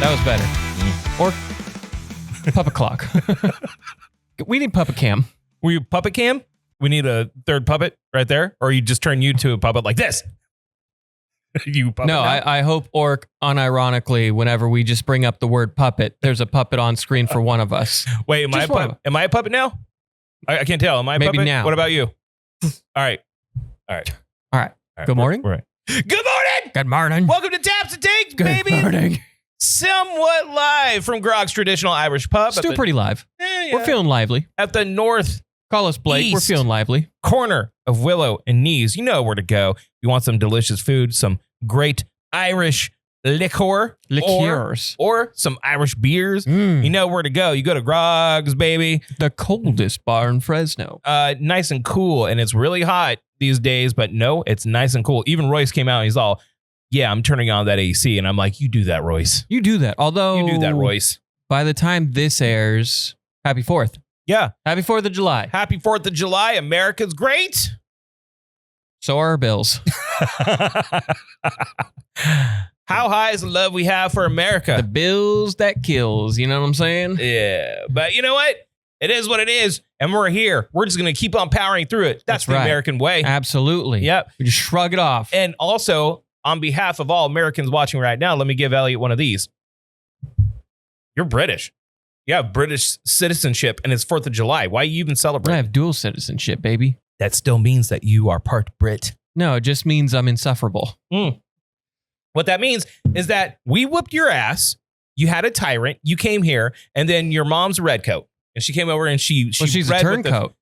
That was better. Or puppet clock. We need puppet cam. Were you puppet cam? We need a third puppet right there? Or you just turn you to a puppet like this? You puppet No, I hope Orc, unironically, whenever we just bring up the word puppet, there's a puppet on screen for one of us. Wait, am I a puppet now? I can't tell. Am I a Maybe puppet? now. What about you? All right. Good morning. All right. Good morning. Good morning. Welcome to Taps and Takes, Good baby. morning. Somewhat live from Groggs Traditional Irish Pub. Still pretty live. Yeah. We're feeling lively. At the north Call us Blake. East. We're feeling lively. corner of Willow and Knees. You know where to go. You want some delicious food, some great Irish liqueurs. Or some Irish beers. You know where to go. You go to Groggs, baby. The coldest bar in Fresno. Nice and cool. And it's really hot these days, but no, it's nice and cool. Even Royce came out and he's all, yeah, I'm turning on that AC. And I'm like, you do that, Royce. You do that. Although, You do that, Royce. by the time this airs, happy 4th. Yeah. Happy 4th of July. Happy 4th of July. America's great. So are our bills. How high is the love we have for America? The bills that kills. You know what I'm saying? Yeah. But you know what? It is what it is. And we're here. We're just going to keep on powering through it. That's the right. American way. Absolutely. Yep. We just shrug it off. And also, on behalf of all Americans watching right now, let me give Elliot one of these. You're British. You have British citizenship, and it's 4th of July. Why you even celebrate? I have dual citizenship, baby. That still means that you are part Brit. No, it just means I'm insufferable. What that means is that we whooped your ass. You had a tyrant. You came here, and then your mom's a redcoat. And she came over and she's a turncoat.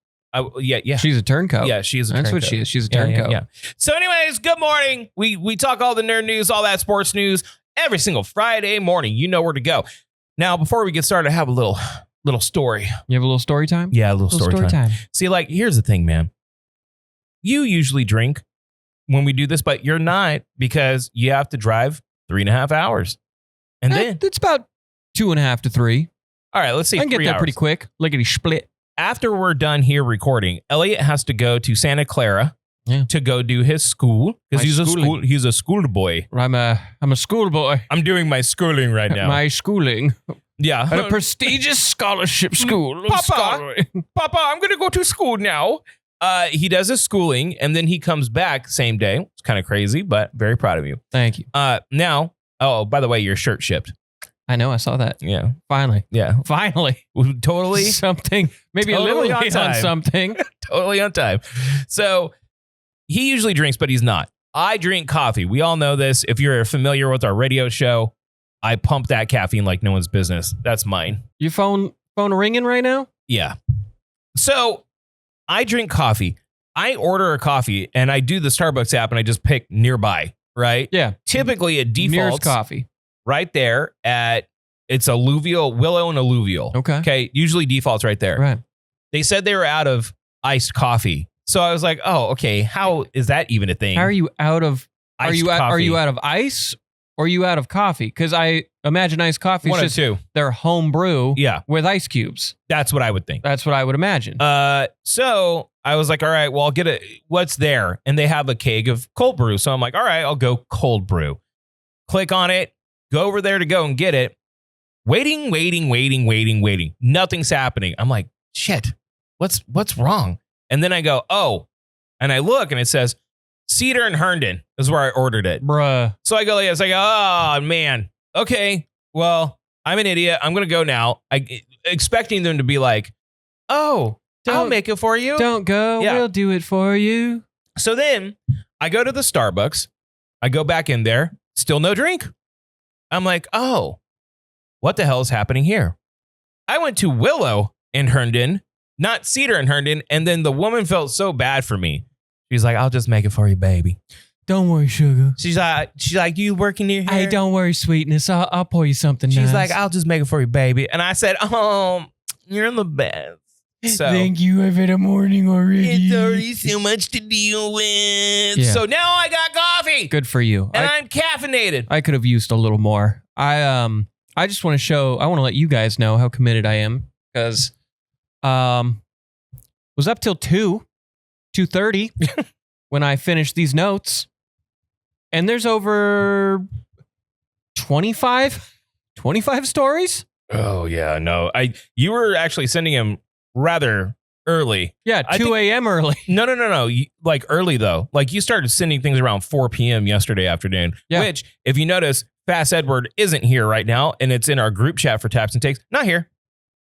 Yeah. She's a turncoat. Yeah, she is a That's turncoat. what she is. She's a turncoat. Yeah. So anyways, good morning. We talk all the nerd news, all that sports news every single Friday morning. You know where to go. Now, before we get started, I have a little story. You have a little story time? Yeah, a little story time. See, like, here's the thing, man. You usually drink when we do this, but you're not because you have to drive 3.5 hours. And then It's about 2.5 to 3. all right, let's say I can 3 get that hours. pretty quick. Lickety split. After we're done here recording, Elliot has to go to Santa Clara to go do his school because he's a schoolboy. I'm a schoolboy. I'm doing my schooling right now. My schooling Yeah. at a prestigious scholarship school. Papa, I'm going to go to school now. He does his schooling and then he comes back same day. It's kind of crazy, but very proud of you. Thank you. Now, by the way, your shirt shipped. I know. I saw that. Yeah. Finally. Yeah. Finally. Totally. Something. Maybe Totally a little on late on time. something. Totally on time. So he usually drinks, but he's not. I drink coffee. We all know this. If you're familiar with our radio show, I pump that caffeine like no one's business. That's mine. Your phone ringing right now? Yeah. So I drink coffee. I order a coffee and I do the Starbucks app and I just pick nearby, right? Yeah. Typically it Nearest defaults coffee. right there it's Willow and Alluvial. Okay. Usually defaults right there. Right. They said they were out of iced coffee. So I was like, oh, okay. How is that even a thing? How are you out of Iced are you coffee. out of ice or are you out of coffee? Because I imagine iced coffee is One of just two. their home brew Yeah. with ice cubes. That's what I would think. That's what I would imagine. So I was like, all right, well, I'll get it. What's there? And they have a keg of cold brew. So I'm like, all right, I'll go cold brew. Click on it, go over there to go and get it. Waiting. Nothing's happening. I'm like, shit, what's wrong? And then I go, oh, and I look and it says Cedar and Herndon is where I ordered it. Bruh. So I go, oh man. Okay. Well, I'm an idiot. I'm going to go now. Expecting them to be like, oh, I'll make it for you. Don't go. Yeah. We'll do it for you. So then I go to the Starbucks. I go back in there. Still no drink. I'm like, oh, what the hell is happening here? I went to Willow and Herndon, not Cedar and Herndon. And then the woman felt so bad for me. She's like, I'll just make it for you, baby. Don't worry, sugar. She's like, you working here? Hey, don't worry, sweetness. I'll pour you something She's nice. like, I'll just make it for you, baby. And I said, you're the best. So thank you. I've had a morning already. it's already so much to deal with. Yeah. So now I got coffee. Good for you. And I'm caffeinated. I could have used a little more. I just want to let you guys know how committed I am because was up till 2:30 when I finished these notes. And there's over 25 25 stories? Oh yeah, no. You were actually sending him rather early. Yeah, 2 a.m. early. No. Like early though. Like you started sending things around 4 p.m. yesterday afternoon. Yeah. Which, if you notice, Fast Edward isn't here right now, and it's in our group chat for Taps and Takes. Not here.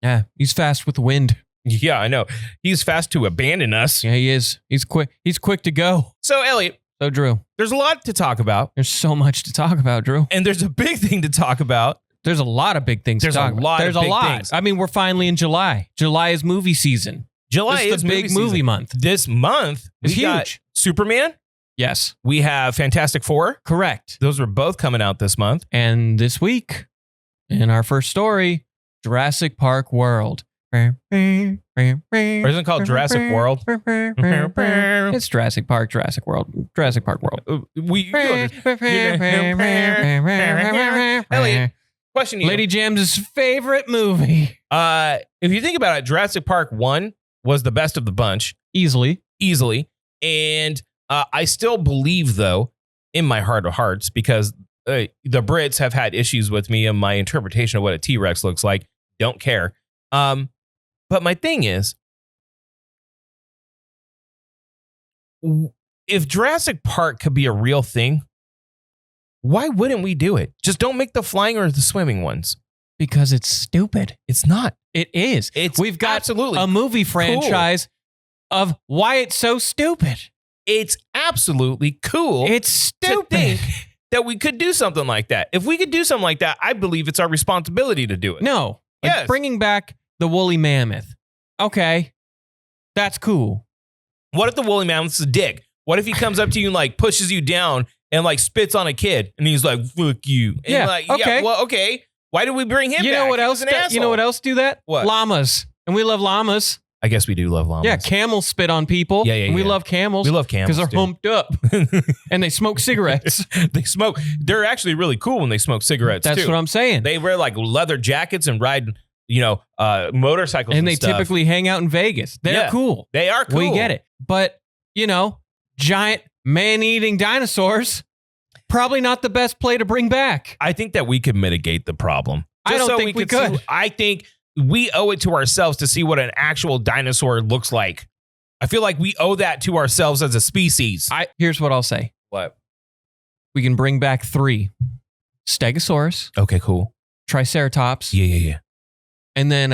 Yeah, he's fast with the wind. Yeah, I know. He's fast to abandon us. Yeah, he is. He's quick. He's quick to go. So, Elliot. So, Drew. There's a lot to talk about. There's so much to talk about, Drew. And there's a big thing to talk about. There's a lot of big things to talk about. There's a lot. Things. I mean, we're finally in July. July is movie season. July is the big movie month. This month is we got huge. Superman. Yes. We have Fantastic Four. Correct. Those were both coming out this month. And this week, in our first story, Jurassic Park World. Or isn't it called Jurassic World? It's Jurassic Park, Jurassic World, Jurassic Park World. Elliot, question you. Lady Jam's favorite movie. If you think about it, Jurassic Park 1 was the best of the bunch. Easily. And I still believe, though, in my heart of hearts, because the Brits have had issues with me and my interpretation of what a T-Rex looks like. Don't care. But my thing is, if Jurassic Park could be a real thing, why wouldn't we do it? Just don't make the flying or the swimming ones. Because it's stupid. It's not. It is. We've got absolutely a movie franchise of why it's so stupid. It's absolutely cool. It's stupid. To think that we could do something like that. If we could do something like that, I believe it's our responsibility to do it. No. Like yes. Bringing back the woolly mammoth. Okay. That's cool. What if the woolly mammoth's a dick? What if he comes up to you and like pushes you down and like spits on a kid and he's like, fuck you. And yeah. Like, okay. Yeah, well, okay. Why did we bring him back? You know what else? You know what else do that? What? Llamas. And we love llamas. I guess we do love llamas. Yeah, camels spit on people. Yeah. And we love camels. We love camels because they're humped up and they smoke cigarettes. They smoke. They're actually really cool when they smoke cigarettes. That's too. what I'm saying. They wear like leather jackets and ride, motorcycles. And they typically hang out in Vegas. They're cool. They are cool. We get it. But giant man-eating dinosaurs. Probably not the best play to bring back. I think that we could mitigate the problem. I don't think we could. I think we owe it to ourselves to see what an actual dinosaur looks like. I feel like we owe that to ourselves as a species. Here's what I'll say. What? We can bring back 3. Stegosaurus. Okay, cool. Triceratops. Yeah. And then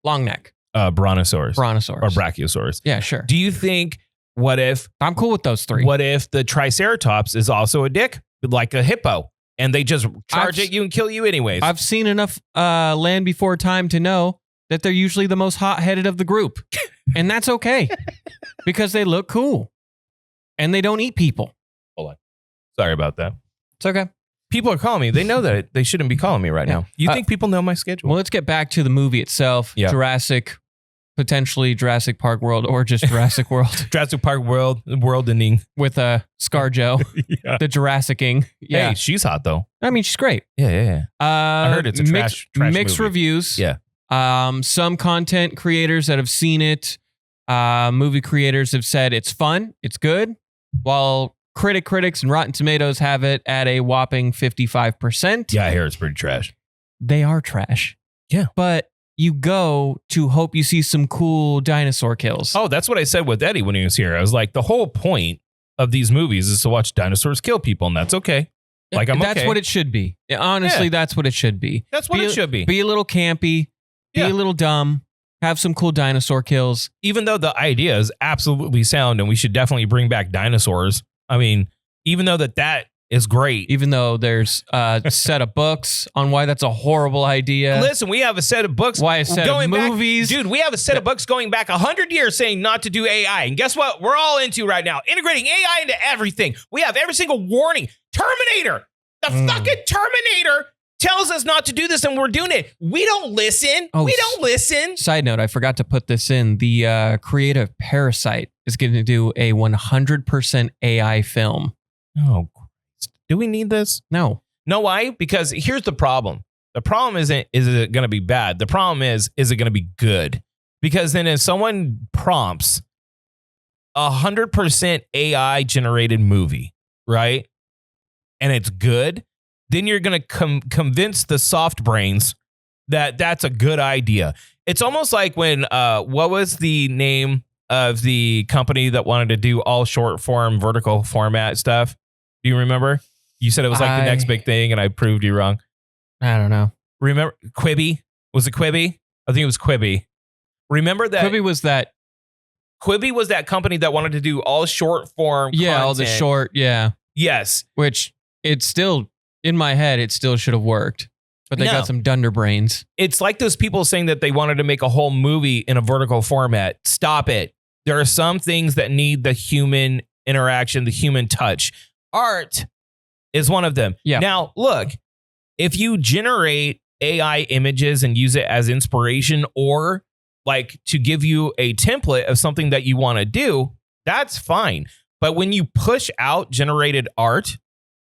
long neck. Brontosaurus. Brontosaurus. Or Brachiosaurus. Yeah, sure. Do you think, what if... I'm cool with those 3. What if the Triceratops is also a dick? Like a hippo? And they just charge at you and kill you anyways. I've seen enough Land Before Time to know that they're usually the most hot-headed of the group. And that's okay. Because they look cool. And they don't eat people. Hold on. Sorry about that. It's okay. People are calling me. They know that they shouldn't be calling me right now. You think people know my schedule? Well, let's get back to the movie itself. Yeah. Potentially Jurassic Park World or just Jurassic World. Jurassic Park World-ending. With ScarJo, yeah. the Jurassicing. Yeah. Hey, she's hot though. I mean, she's great. Yeah. I heard it's a trash mixed movie. reviews. Yeah. Some content creators that have seen it, movie creators have said it's fun, it's good, while critics and Rotten Tomatoes have it at a whopping 55%. Yeah, I hear it's pretty trash. They are trash. Yeah. But you go to hope you see some cool dinosaur kills. Oh, that's what I said with Eddie when he was here. I was like, the whole point of these movies is to watch dinosaurs kill people, and that's okay. Like, That's what it should be. Honestly, that's what it should be. That's what it should be. Be a little campy, be a little dumb, have some cool dinosaur kills. Even though the idea is absolutely sound and we should definitely bring back dinosaurs. I mean, even though that is great. Even though there's a set of books on why that's a horrible idea. Listen, we have a set of books. Why a set of movies. Dude, we have a set of books going back 100 years saying not to do AI. And guess what? We're all into right now. Integrating AI into everything. We have every single warning. Terminator. The fucking Terminator tells us not to do this and we're doing it. We don't listen. We don't listen. Side note, I forgot to put this in. The creative Parasite is going to do a 100% AI film. Oh, do we need this? No. Know why? Because here's the problem. The problem is it going to be bad? The problem is it going to be good? Because then if someone prompts 100% AI generated movie, right? And it's good, then you're going to convince the soft brains that that's a good idea. It's almost like when, what was the name of the company that wanted to do all short form, vertical format stuff? Do you remember? You said it was like the next big thing and I proved you wrong. I don't know. Remember Quibi? Was it Quibi? I think it was Quibi. Remember that? Quibi was that company that wanted to do all short form content. all the short, Yes. Which it's still, in my head, it still should have worked. But they got some dunder brains. It's like those people saying that they wanted to make a whole movie in a vertical format. Stop it. There are some things that need the human interaction, the human touch. Art is one of them. Yeah. Now, look, if you generate AI images and use it as inspiration or like to give you a template of something that you want to do, that's fine. But when you push out generated art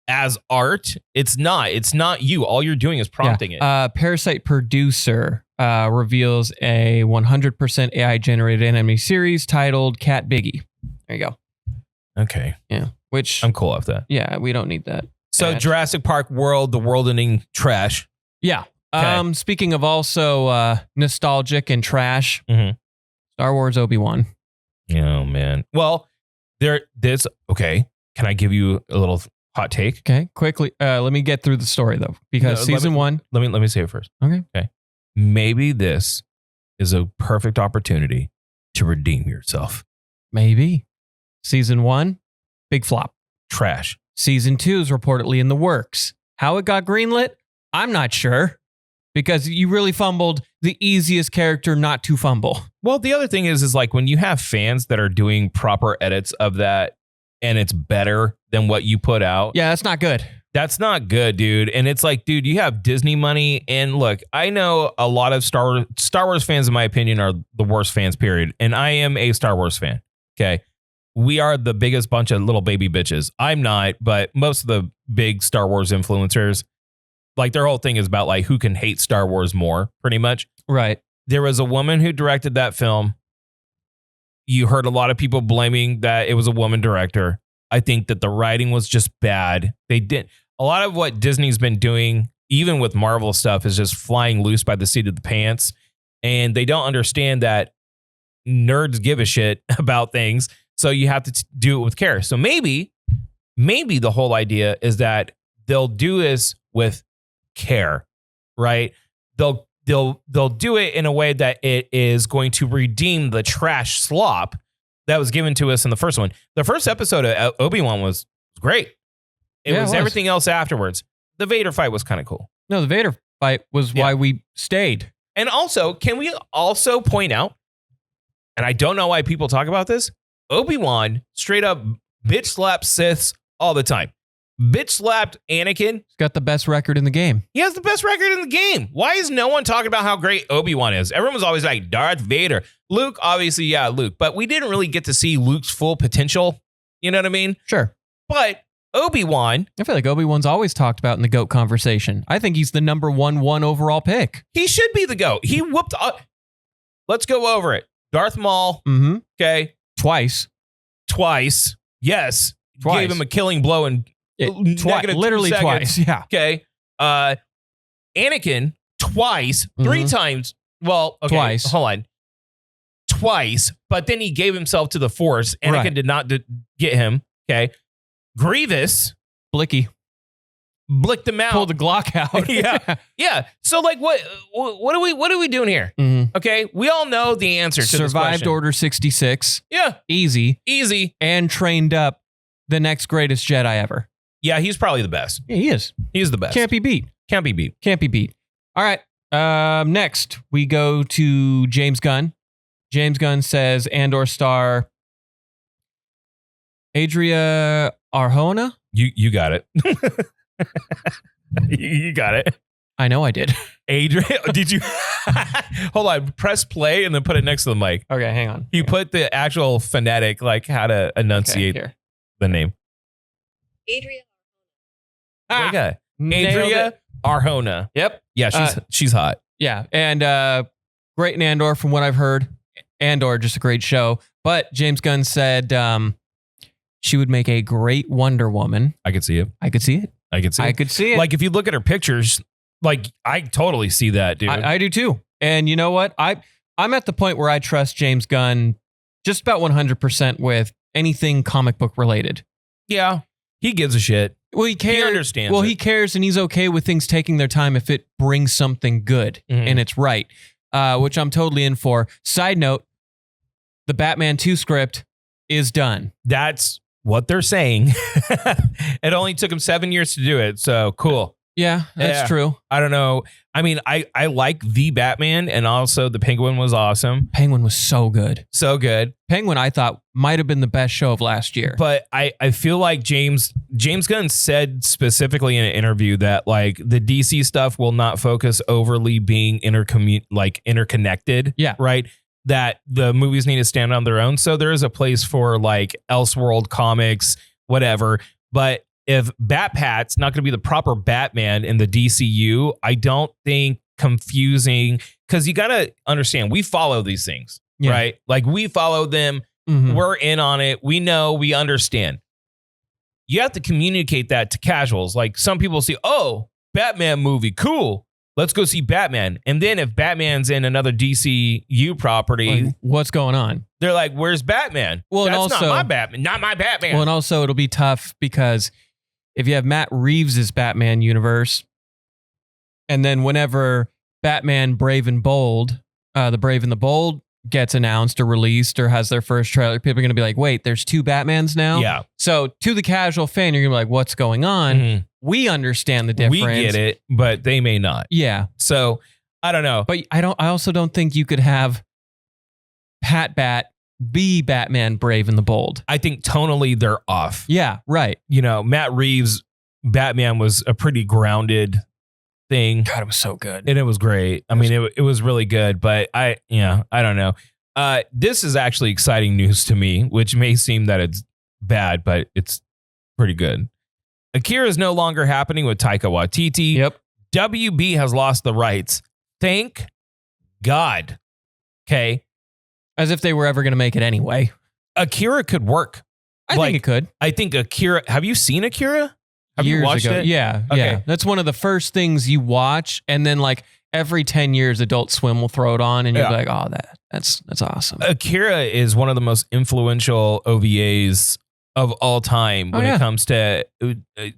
as art, it's not you. All you're doing is prompting it. Parasite producer reveals a 100% AI generated anime series titled Cat Biggie. There you go. Okay. Yeah. Which I'm cool with that. Yeah, we don't need that. So Jurassic Park World, the world-ending trash. Yeah. Okay. Speaking of also nostalgic and trash, Star Wars Obi-Wan. Oh man. Well, okay. Can I give you a little hot take? Okay, quickly. Let me get through the story though, because season one. Let me say it first. Okay. Maybe this is a perfect opportunity to redeem yourself. Maybe. Season one, big flop. Trash. Season 2 is reportedly in the works. How it got greenlit, I'm not sure. Because you really fumbled the easiest character not to fumble. Well, the other thing is like when you have fans that are doing proper edits of that and it's better than what you put out. Yeah, that's not good. That's not good, dude. And it's like, dude, you have Disney money. And look, I know a lot of Star Wars fans, in my opinion, are the worst fans, period. And I am a Star Wars fan. Okay. We are the biggest bunch of little baby bitches. I'm not, but most of the big Star Wars influencers, like their whole thing is about like who can hate Star Wars more, pretty much. Right. There was a woman who directed that film. You heard a lot of people blaming that it was a woman director. I think that the writing was just bad. A lot of what Disney's been doing, even with Marvel stuff, is just flying loose by the seat of the pants. And they don't understand that nerds give a shit about things. So you have to do it with care. So maybe the whole idea is that they'll do this with care, right? They'll do it in a way that it is going to redeem the trash slop that was given to us in the first one. The first episode of Obi-Wan was great. It was everything else afterwards. The Vader fight was kind of cool. No, the Vader fight was why we stayed. And also, can we also point out, and I don't know why people talk about this, Obi-Wan straight up bitch slapped Siths all the time. Bitch slapped Anakin. He's got the best record in the game. He has the best record in the game. Why is no one talking about how great Obi-Wan is? Everyone was always like, Darth Vader. Luke, obviously, yeah, Luke. But we didn't really get to see Luke's full potential. You know what I mean? Sure. But Obi-Wan. I feel like Obi-Wan's always talked about in the GOAT conversation. I think he's the number one overall pick. He should be the GOAT. He whooped up. Let's go over it. Darth Maul. Mm-hmm. Okay. Twice. Yes. Twice. Gave him a killing blow in literally twice. Yeah. Okay. Anakin twice, 3 times. Well, okay. Twice. Hold on. Twice, but then he gave himself to the Force. Anakin did not get him. Okay. Grievous. Blicky. Blicked him out. Pulled the Glock out. Yeah. So like what are we doing here? Mm-hmm. Okay. We all know the answer to this question. Survived Order 66. Yeah. Easy. And trained up the next greatest Jedi ever. Yeah, he's probably the best. Yeah, he is. He's the best. Can't be beat. All right. Next, we go to James Gunn. James Gunn says Andor star Adria Arjona. You got it. You got it. I know I did. Adria, did you? Hold on. Press play and then put it next to the mic. Okay, hang on. You put the actual phonetic, like how to enunciate the name. Adria. Okay. Adria Arjona. Yep. Yeah, she's hot. Yeah, and great in Andor from what I've heard. Andor, just a great show. But James Gunn said she would make a great Wonder Woman. I could see it. I could see it. I could see. I could see it. Like if you look at her pictures, like I totally see that, dude. I do too. And you know what? I'm at the point where I trust James Gunn just about 100% with anything comic book related. Yeah, he gives a shit. Well, he cares. He understands. Well, he cares, and he's okay with things taking their time if it brings something good and it's right, which I'm totally in for. Side note, the Batman 2 script is done. That's what they're saying. It only took him 7 years to do it, so cool. Yeah, that's true. I don't know. I mean, I like the Batman, and also the Penguin was awesome. Penguin was so good. So good. Penguin, I thought, might have been the best show of last year. But I feel like James Gunn said specifically in an interview that like the DC stuff will not focus overly being interconnected. Yeah. Right. That the movies need to stand on their own. So there is a place for like Elseworld comics, whatever. But if Batpat's not going to be the proper Batman in the DCU, I don't think confusing, because you got to understand, we follow these things, right? Like we follow them. Mm-hmm. We're in on it. We know, we understand. You have to communicate that to casuals. Like some people see, oh, Batman movie, cool. Let's go see Batman. And then if Batman's in another DCU property, like, what's going on? They're like, where's Batman? Well, that's and also, not my Batman. Not my Batman. Well, and also it'll be tough because if you have Matt Reeves' Batman universe, and then whenever Batman Brave and Bold, the Brave and the Bold gets announced or released or has their first trailer, people are going to be like, wait, there's two Batmans now? Yeah. So to the casual fan, you're going to be like, what's going on? Mm-hmm. We understand the difference. We get it, but they may not. Yeah. So I don't know. But I also don't think you could have Bat be Batman Brave and the Bold. I think tonally they're off. Yeah, right. You know, Matt Reeves' Batman was a pretty grounded thing. God, it was so good. And it was great. I mean, it was really good, but I don't know. This is actually exciting news to me, which may seem that it's bad, but it's pretty good. Akira is no longer happening with Taika Waititi. Yep. WB has lost the rights. Thank God. Okay. As if they were ever going to make it anyway. Akira could work. I think it could. I think Akira. Have you seen Akira? Have you watched it? Yeah. Okay. Yeah. That's one of the first things you watch. And then like every 10 years, Adult Swim will throw it on and you'll be like, oh, that's awesome. Akira is one of the most influential OVAs of all time when it comes to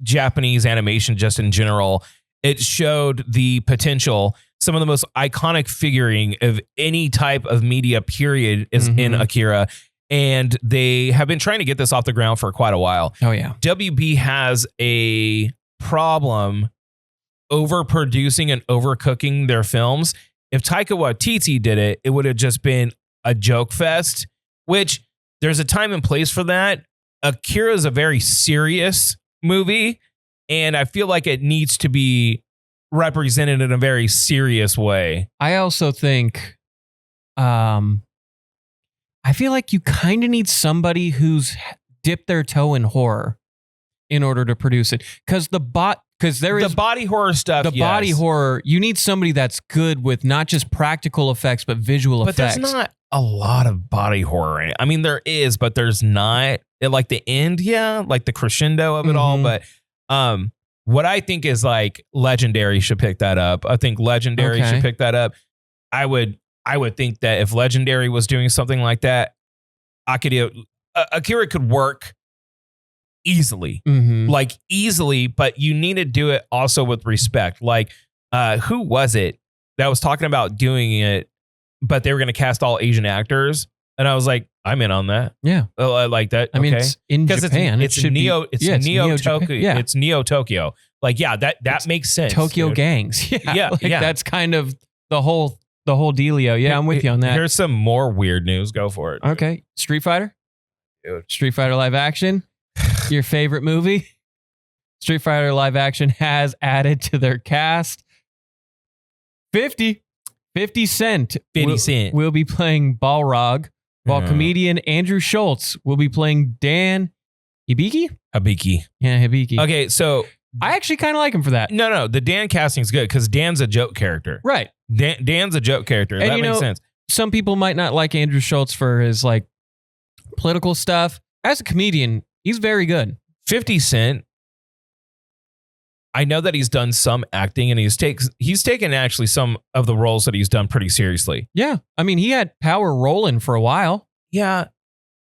Japanese animation, just in general. It showed the potential. Some of the most iconic figuring of any type of media period is in Akira. And they have been trying to get this off the ground for quite a while. Oh, yeah. WB has a problem overproducing and overcooking their films. If Taika Waititi did it, it would have just been a joke fest, which there's a time and place for that. Akira is a very serious movie, and I feel like it needs to be represented in a very serious way. I also think, I feel like you kind of need somebody who's dipped their toe in horror in order to produce it. Because the body horror stuff. The body horror, you need somebody that's good with not just practical effects, but visual effects. But there's not a lot of body horror in it. I mean, there is, but there's not. Like the end, like the crescendo of it all. But what I think is like Legendary should pick that up. I think Legendary should pick that up. I would think that if Legendary was doing something like that, Akira could work easily, like easily, but you need to do it also with respect. Like, who was it that was talking about doing it, but they were going to cast all Asian actors? And I was like, I'm in on that. Yeah. Oh, I like that. I mean, it's in Japan. It's Neo Tokyo. Yeah. It's Neo Tokyo. Like, yeah, that makes sense. Tokyo dude. gangs. Yeah. That's kind of the whole dealio. Yeah, I'm with you on that. Here's some more weird news. Go for it. Okay. Street Fighter? Dude. Street Fighter live action? Your favorite movie? Street Fighter live action has added to their cast 50 Cent. 50 Cent. Will be playing Balrog, while comedian Andrew Schultz will be playing Dan Hibiki. Yeah, Hibiki. Okay, so I actually kind of like him for that. No, the Dan casting's good because Dan's a joke character. Right. Dan's a joke character. And that makes sense. Some people might not like Andrew Schultz for his like political stuff. As a comedian, he's very good. 50 Cent I know that he's done some acting, and he's taken actually some of the roles that he's done pretty seriously. Yeah. I mean, he had Power rolling for a while. Yeah.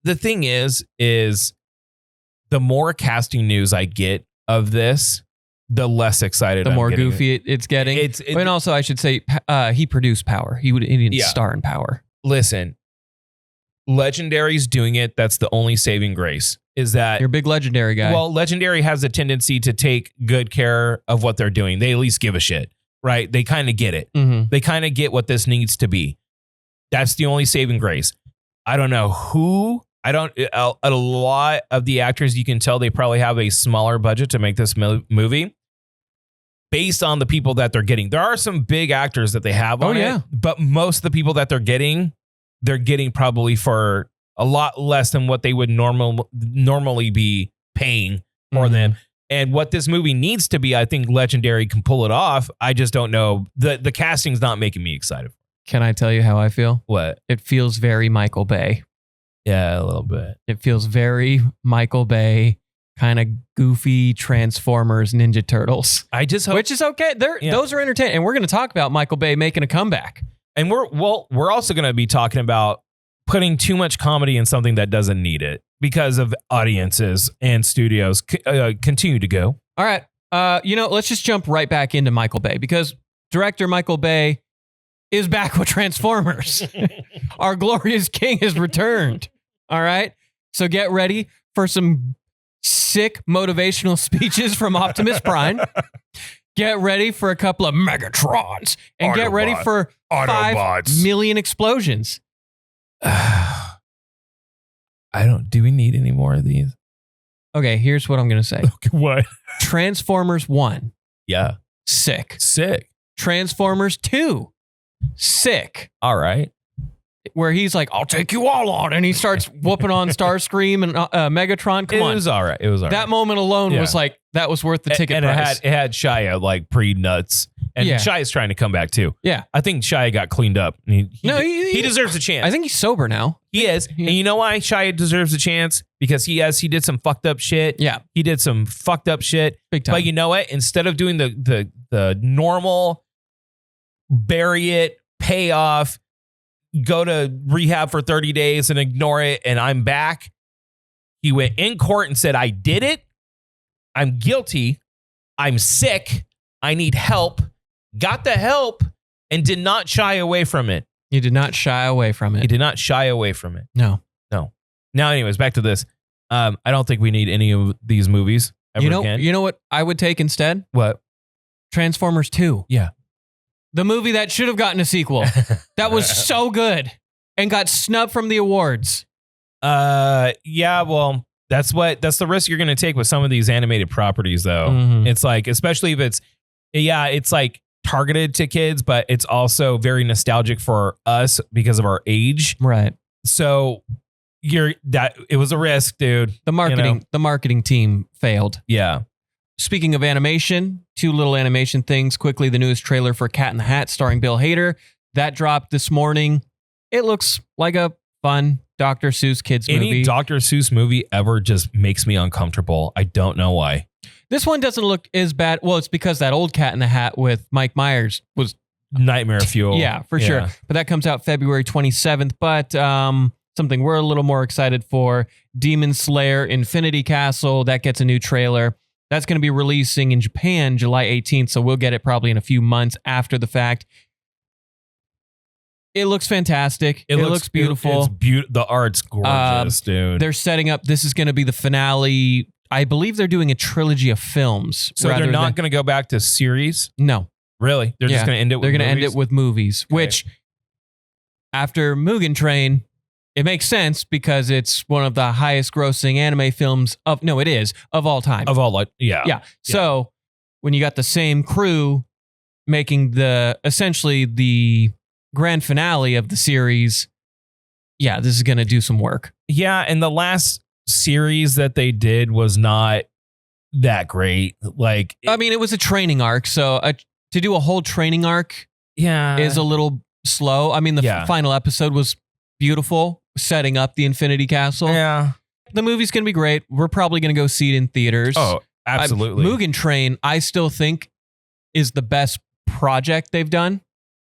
The thing is the more casting news I get of this, the less excited The I'm more getting. goofy it's getting. And also, I should say, he produced Power. He didn't star in Power. Listen, Legendary's doing it. That's the only saving grace. Is that You're a big Legendary guy. Well, Legendary has a tendency to take good care of what they're doing. They at least give a shit, right? They kind of get it. Mm-hmm. They kind of get what this needs to be. That's the only saving grace. I don't know who. A lot of the actors, you can tell they probably have a smaller budget to make this movie based on the people that they're getting. There are some big actors that they have on it, but most of the people that they're getting probably for a lot less than what they would normally be paying for them. And what this movie needs to be, I think Legendary can pull it off. I just don't know. The casting's not making me excited. Can I tell you how I feel? What? It feels very Michael Bay. Yeah, a little bit. It feels very Michael Bay, kind of goofy Transformers, Ninja Turtles. I just hope, which is okay. Those are entertaining, and we're going to talk about Michael Bay making a comeback. And we're also going to be talking about putting too much comedy in something that doesn't need it because of audiences and studios continue to go. All right, let's just jump right back into Michael Bay because director Michael Bay is back with Transformers. Our glorious king has returned. All right. So get ready for some sick motivational speeches from Optimus Prime. Get ready for a couple of Megatrons. And get ready for 5 million explosions. Do we need any more of these? Okay, here's what I'm going to say. Okay, what? Transformers 1. Yeah. Sick. Transformers 2. Sick. All right. Where he's like, I'll take you all on. And he starts whooping on Starscream and Megatron. Come on. It was all right. That moment alone was like, that was worth the ticket price. It had Shia like pre-nuts. And Shia's trying to come back too. Yeah. I think Shia got cleaned up. He deserves a chance. I think he's sober now. He is. And you know why Shia deserves a chance? Because he did some fucked up shit. Yeah. He did some fucked up shit. Big time. But you know what? Instead of doing the normal bury it, pay off, go to rehab for 30 days and ignore it, and I'm back. He went in court and said, I did it. I'm guilty. I'm sick. I need help. Got the help and did not shy away from it. He did not shy away from it. He did not shy away from it. No. Now, anyways, back to this. I don't think we need any of these movies ever again. You know what I would take instead? What? Transformers 2. Yeah. The movie that should have gotten a sequel. That was so good and got snubbed from the awards. Yeah, well, that's the risk you're going to take with some of these animated properties, though. Mm-hmm. It's like, especially if it's like targeted to kids, but it's also very nostalgic for us because of our age. Right. So it was a risk, dude. The marketing team failed. Yeah. Speaking of animation, 2 little animation things. Quickly, the newest trailer for Cat in the Hat starring Bill Hader. That dropped this morning. It looks like a fun Dr. Seuss kids movie. Any Dr. Seuss movie ever just makes me uncomfortable. I don't know why. This one doesn't look as bad. Well, it's because that old Cat in the Hat with Mike Myers was nightmare fuel. Yeah, for sure. But that comes out February 27th. But something we're a little more excited for, Demon Slayer Infinity Castle. That gets a new trailer. That's going to be releasing in Japan July 18th, so we'll get it probably in a few months after the fact. It looks fantastic. It looks beautiful. The art's gorgeous, dude. They're setting up, this is going to be the finale. I believe they're doing a trilogy of films. So they're not going to go back to series? No. Really? They're just going to end it with movies? They're going to end it with movies, okay. Which after Mugen Train, it makes sense because it's one of the highest grossing anime films of all time. Yeah. So when you got the same crew making essentially the grand finale of the series, this is going to do some work. Yeah. And the last series that they did was not that great. It was a training arc. So to do a whole training arc is a little slow. I mean, the final episode was beautiful, setting up the Infinity Castle. Yeah. The movie's going to be great. We're probably going to go see it in theaters. Oh, Absolutely. Mugen Train, I still think is the best project they've done.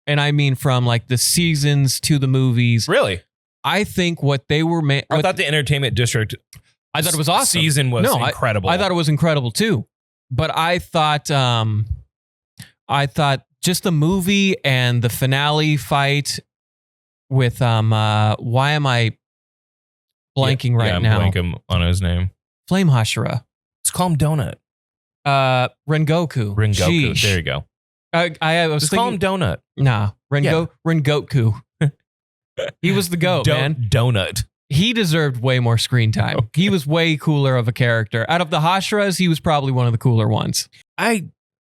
And I mean from like the seasons to the movies. Really? I think what they were made. I thought the Entertainment District I thought it was awesome. Season was incredible. I thought it was incredible too. But I thought just the movie and the finale fight with why am I blanking right now? I'm blanking on his name. Flame Hashira. Just call him Donut. Rengoku. Sheesh. There you go. I was Just thinking, call him Donut. Nah, Rengoku. He was the GOAT, man. Donut. He deserved way more screen time. Okay. He was way cooler of a character. Out of the Hashiras, he was probably one of the cooler ones. I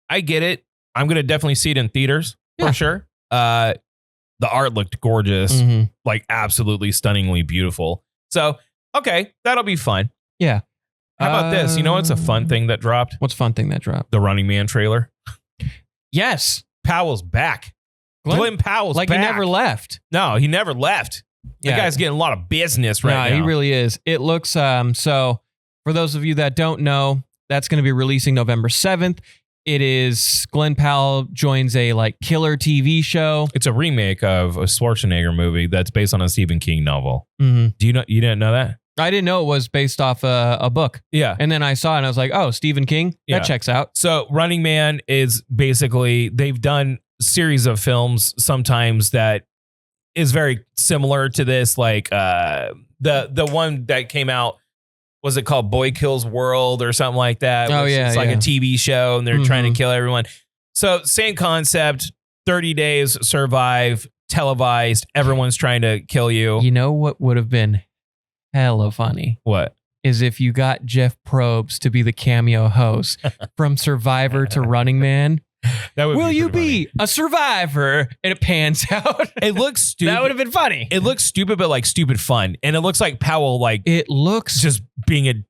get it. I'm going to definitely see it in theaters for sure. The art looked gorgeous, like absolutely stunningly beautiful. So, okay, that'll be fun. Yeah. How about this? You know what's a fun thing that dropped? What's a fun thing that dropped? The Running Man trailer. Yes. Powell's back. Glenn Powell's like back. He never left. No, he never left. That guy's getting a lot of business right now. He really is. It looks, so for those of you that don't know, that's going to be releasing November 7th. It is Glenn Powell joins a like killer TV show. It's a remake of a Schwarzenegger movie that's based on a Stephen King novel. Mm-hmm. You didn't know that? I didn't know it was based off a book. Yeah. And then I saw it and I was like, oh, Stephen King? Yeah. That checks out. So Running Man is basically, they've done series of films sometimes that is very similar to this. Like the one that came out, was it called Boy Kills World or something like that? Oh, yeah. It's like a TV show and they're trying to kill everyone. So same concept, 30 days, survive, televised, everyone's trying to kill you. You know what would have been hella funny? What? Is if you got Jeff Probst to be the cameo host from Survivor to Running Man. That would Will be you funny. be a survivor? And it pans out. It looks stupid. That would have been funny. It looks stupid, but like stupid fun. And it looks like Powell, like it looks just being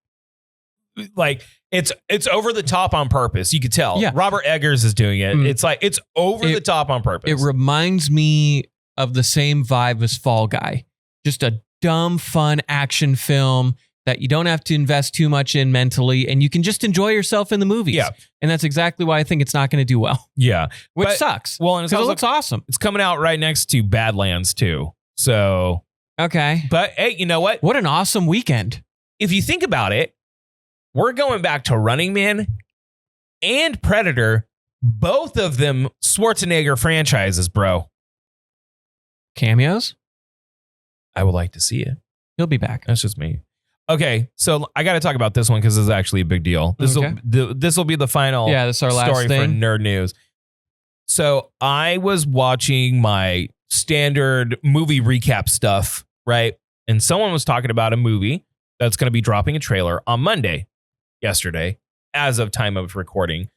it's over the top on purpose. You could tell. Yeah. Robert Eggers is doing it. It's like it's over the top on purpose. It reminds me of the same vibe as Fall Guy. Just a dumb, fun action film that you don't have to invest too much in mentally, and you can just enjoy yourself in the movies. Yeah. And that's exactly why I think it's not going to do well. Yeah. Which sucks. Well, and because it looks awesome. It's coming out right next to Badlands too. So, okay. But hey, you know what? What an awesome weekend. If you think about it, we're going back to Running Man and Predator, both of them Schwarzenegger franchises, bro. Cameos? I would like to see it. He'll be back. That's just me. Okay, so I got to talk about this one because it's actually a big deal. This will be the final this is our last story thing. for Nerd News. So I was watching my standard movie recap stuff, right? And someone was talking about a movie that's going to be dropping a trailer on Monday, yesterday, as of time of recording.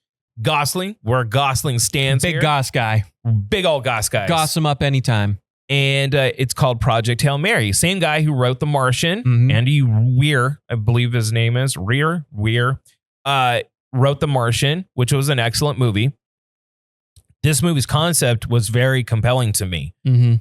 Gosling, where Gosling stands Big here. Goss guy. Big old Goss guy. Goss him up anytime. And it's called Project Hail Mary. Same guy who wrote The Martian, Andy Weir, I believe his name is Weir, wrote The Martian, which was an excellent movie. This movie's concept was very compelling to me.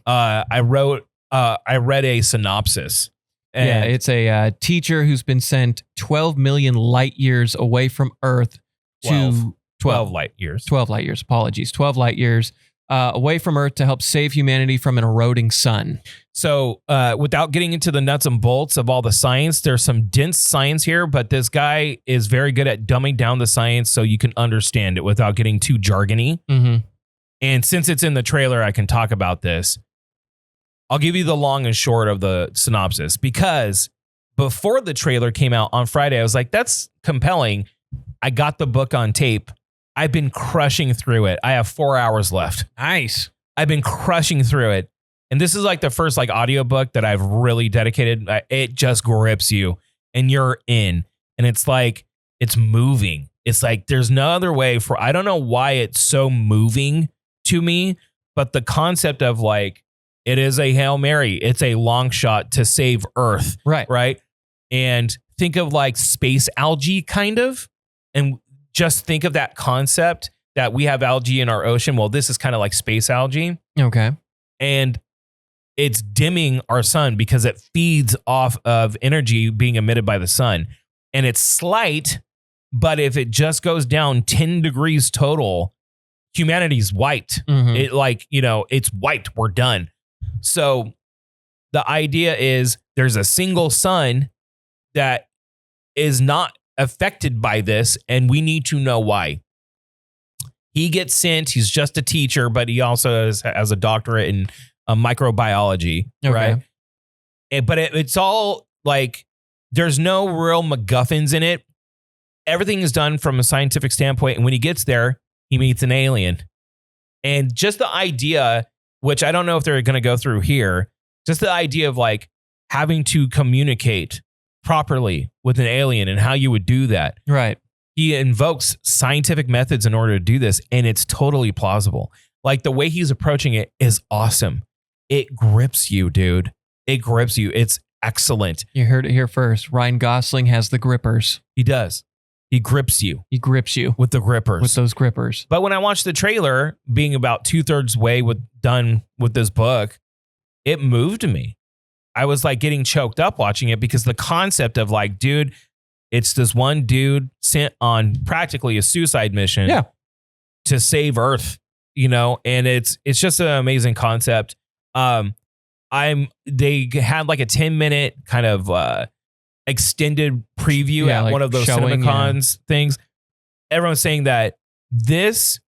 I read a synopsis. And it's a teacher who's been sent 12 million light years away from Earth to 12 light years. 12 light years. Apologies. 12 light years. Away from Earth to help save humanity from an eroding sun. So without getting into the nuts and bolts of all the science, there's some dense science here, but this guy is very good at dumbing down the science so you can understand it without getting too jargony. And since it's in the trailer, I can talk about this. I'll give you the long and short of the synopsis because before the trailer came out on Friday, I was like, that's compelling. I got the book on tape. I've been crushing through it. I have 4 hours left. Nice. I've been crushing through it. And this is like the first like audiobook that I've really dedicated. It just grips you and you're in. And it's like, it's moving. It's like, there's no other way for, I don't know why it's so moving to me, but the concept of like, it is a Hail Mary. It's a long shot to save Earth. Right. Right. And think of like space algae kind of, and just think of that concept that we have algae in our ocean. Well, this is kind of like space algae. Okay. And it's dimming our sun because it feeds off of energy being emitted by the sun. And it's slight, But if it just goes down 10 degrees total, humanity's wiped. Mhm. It's wiped. We're done. So the idea is there's a single sun that is not affected by this, and we need to know why. He gets sent. He's just a teacher, but he also has a doctorate in microbiology, right? But it's all like there's no real MacGuffins in it. Everything is done from a scientific standpoint, and when he gets there, he meets an alien. And just the idea, which I don't know if they're going to go through here, just the idea of like having to communicate properly with an alien and how you would do that. Right. He invokes scientific methods in order to do this, and it's totally plausible. Like the way he's approaching it is awesome. It grips you, dude. It grips you. It's excellent. You heard it here first. Ryan Gosling has the grippers. He does. He grips you. He grips you with the grippers. with those grippers. But when I watched the trailer, being about 2/3 way done with this book, it moved me. I was like getting choked up watching it because the concept of like, dude, it's this one dude sent on practically a suicide mission to save Earth, and it's just an amazing concept. They had like a 10-minute kind of extended preview at like one of those showing, CinemaCons things. Everyone's saying that this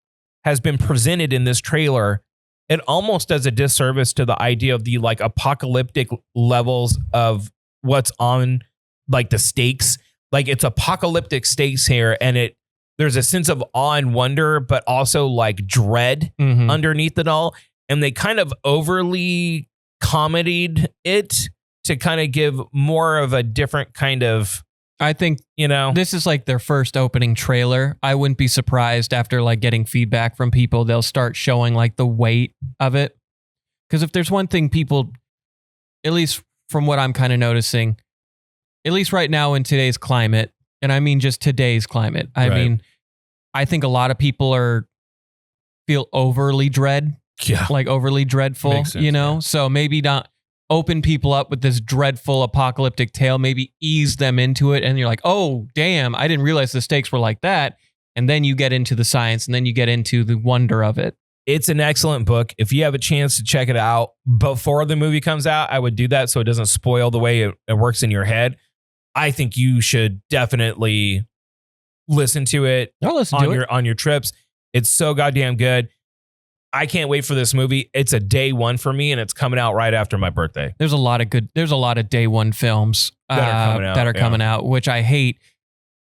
has been presented in this trailer. It almost does a disservice to the idea of the like apocalyptic levels of what's on like the stakes. Like it's apocalyptic stakes here, and there's a sense of awe and wonder, but also like dread underneath it all. And they kind of overly comedied it to kind of give more of a different kind of, I think, this is like their first opening trailer. I wouldn't be surprised after like getting feedback from people, they'll start showing like the weight of it. Because if there's one thing people, at least from what I'm kind of noticing, at least right now in today's climate, and I mean just today's climate, I mean, I think a lot of people feel overly like overly dreadful, So maybe not open people up with this dreadful apocalyptic tale, maybe ease them into it. And you're like, oh, damn, I didn't realize the stakes were like that. And then you get into the science and then you get into the wonder of it. It's an excellent book. If you have a chance to check it out before the movie comes out, I would do that so it doesn't spoil the way it works in your head. I think you should definitely listen to it on your trips. It's so goddamn good. I can't wait for this movie. It's a day one for me, and it's coming out right after my birthday. There's a lot of day one films that are coming out, which I hate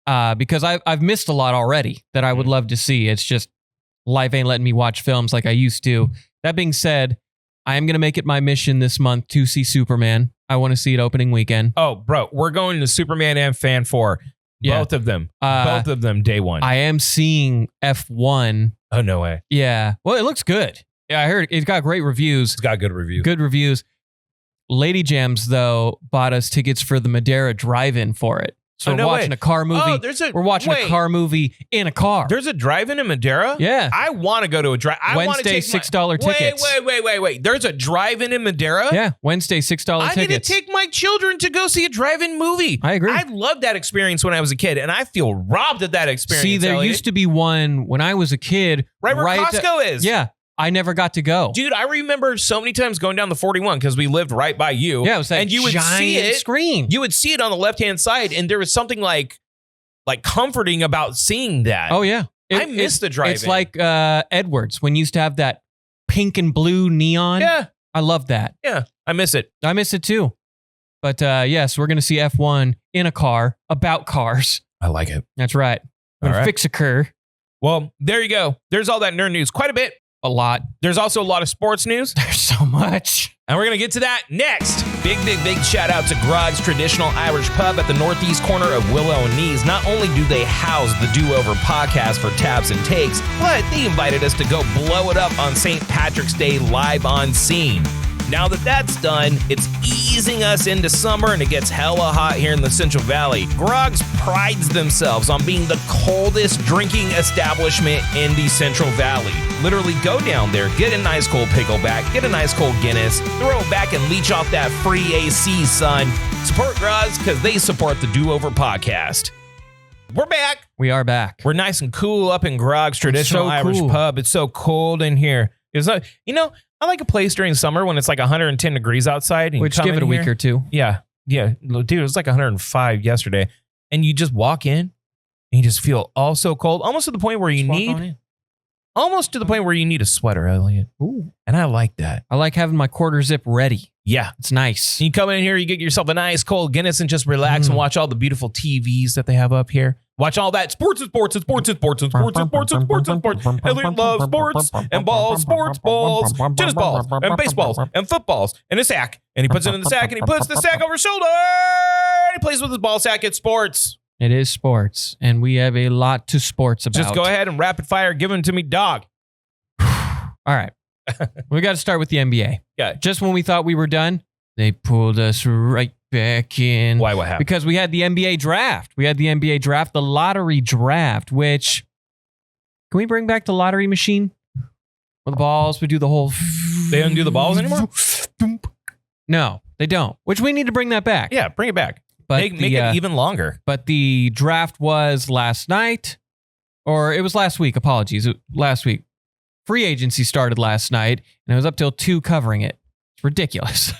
because I've missed a lot already that I would love to see. It's just life ain't letting me watch films like I used to. That being said, I am going to make it my mission this month to see Superman. I want to see it opening weekend. Oh, bro, we're going to Superman and Fan 4. Yeah. Both of them day one. I am seeing F1. Oh, no way. Yeah. Well, it looks good. Yeah, I heard it's got great reviews. It's got good reviews. Good reviews. Lady Jams, though, bought us tickets for the Madeira drive-in for it. So we're watching a car movie. We're watching a car movie in a car. There's a drive-in in Madeira? Yeah. I want to go to a drive. Wednesday, $6 tickets. Wait. There's a drive-in in Madeira? Yeah. Wednesday, $6 tickets. I need to take my children to go see a drive-in movie. I agree. I loved that experience when I was a kid, and I feel robbed of that experience. See, there used to be one when I was a kid. Right where Costco is. Yeah. I never got to go. Dude, I remember so many times going down the 41 because we lived right by you. Yeah, it was that giant screen. You would see it on the left-hand side, and there was something like comforting about seeing that. Oh, yeah. I miss the drive-in. It's like Edwards, when you used to have that pink and blue neon. Yeah. I love that. Yeah, I miss it. I miss it too. But yes, we're going to see F1 in a car, about cars. I like it. That's right. We're going to fix a car. Well, there you go. There's all that nerd news. Quite a bit. A lot. There's also a lot of sports news. There's so much. And we're going to get to that next. Big shout out to Groggs Traditional Irish Pub at the northeast corner of Willow and Nees. Not only do they house the Do Over podcast for taps and takes, but they invited us to go blow it up on St. Patrick's Day live on scene. Now that that's done, it's easing us into summer and it gets hella hot here in the Central Valley. Groggs prides themselves on being the coldest drinking establishment in the Central Valley. Literally go down there, get a nice cold pickleback, get a nice cold Guinness, throw it back and leech off that free AC, son. Support Groggs because they support the Do Over podcast. We're back. We are back. We're nice and cool up in Groggs Traditional Irish Pub. It's so cold in here. It's not, I like a place during summer when it's like 110 degrees outside. And Which give it a week or two. Yeah. Yeah. Dude, it was like 105 yesterday. And you just walk in and you just feel all so cold, almost to the point where you need a sweater, Elliot. Ooh. And I like that. I like having my quarter zip ready. Yeah. It's nice. You come in here, you get yourself a nice cold Guinness and just relax and watch all the beautiful TVs that they have up here. Watch all that sports. Elliot loves sports and balls, tennis balls, and baseballs, and footballs, and a sack. And he puts it in the sack, and he puts the sack over his shoulder. And he plays with his ball sack. It's sports. It is sports, and we have a lot to sports about. Just go ahead and rapid fire. Give them to me, dog. All right. We got to start with the NBA. Yeah. Just when we thought we were done, they pulled us right back in. Why? What happened? Because we had the NBA draft. The lottery draft, which, can we bring back the lottery machine? With the balls, we do the whole. They don't do the balls anymore? No, they don't. Which we need to bring that back. Yeah, bring it back. But make it even longer. But the draft was last night, or it was last week. Apologies. Last week. Free agency started last night, and it was up till 2 covering it. It's ridiculous.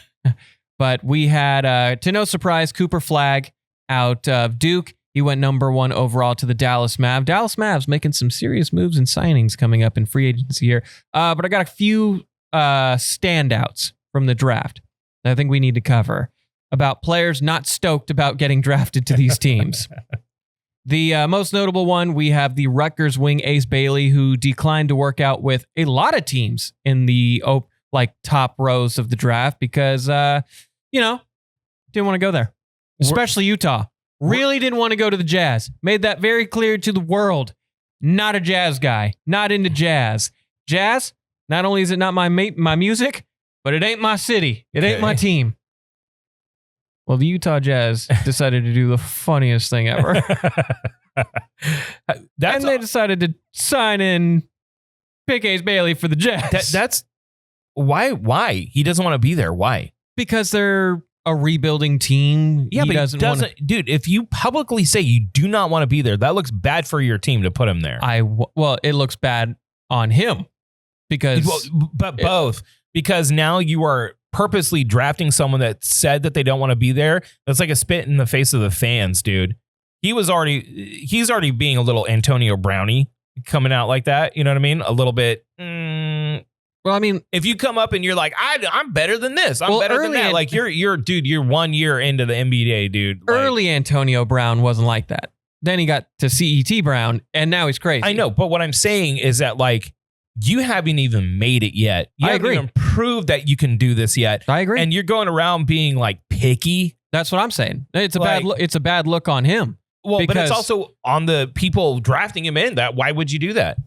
But we had, to no surprise, Cooper Flagg out of Duke. He went number 1 overall to the Dallas Mavs. Dallas Mavs making some serious moves and signings coming up in free agency here. But I got a few standouts from the draft that I think we need to cover about players not stoked about getting drafted to these teams. The most notable one, we have the Rutgers wing Ace Bailey, who declined to work out with a lot of teams in the top rows of the draft because, didn't want to go there. Especially Utah. Really didn't want to go to the Jazz. Made that very clear to the world. Not a Jazz guy. Not into jazz. Jazz, not only is it not my music, but it ain't my city. It ain't my team. Well, the Utah Jazz decided to do the funniest thing ever. They decided to sign in pick Ace Bailey for the Jazz. That's why? He doesn't want to be there. Why? Because they're a rebuilding team. Yeah, but he doesn't. Dude, if you publicly say you do not want to be there, that looks bad for your team to put him there. Well, it looks bad on him because... But both. Because now you are purposely drafting someone that said that they don't want to be there. That's like a spit in the face of the fans, dude. He's already being a little Antonio Brownie coming out like that. You know what I mean? A little bit. Well, I mean, if you come up and you're like, I'm better than this. I'm better than that. Like you're 1 year into the NBA, dude. Early Antonio Brown wasn't like that. Then he got to CET Brown and now he's crazy. I know. But what I'm saying is that you haven't even made it yet. You haven't even proved that you can do this yet. I agree. And you're going around being picky. That's what I'm saying. It's a bad look on him. Well, but it's also on the people drafting him in. Why would you do that?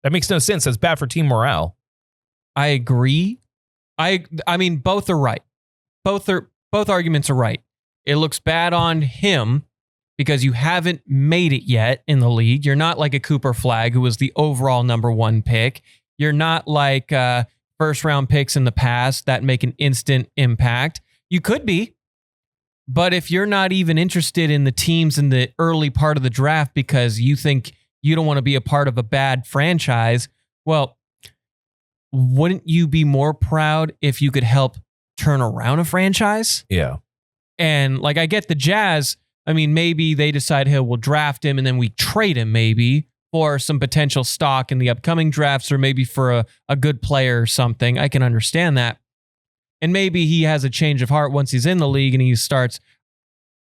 That makes no sense. That's bad for team morale. I agree. I mean, both are right. Both arguments are right. It looks bad on him because you haven't made it yet in the league. You're not like a Cooper Flagg, who was the overall number 1 pick. You're not like first round picks in the past that make an instant impact. You could be, but if you're not even interested in the teams in the early part of the draft because you think you don't want to be a part of a bad franchise, well, wouldn't you be more proud if you could help turn around a franchise? Yeah. And I get the Jazz. I mean, maybe they decide, hey, we'll draft him and then we trade him maybe for some potential stock in the upcoming drafts or maybe for a good player or something. I can understand that. And maybe he has a change of heart once he's in the league and he starts.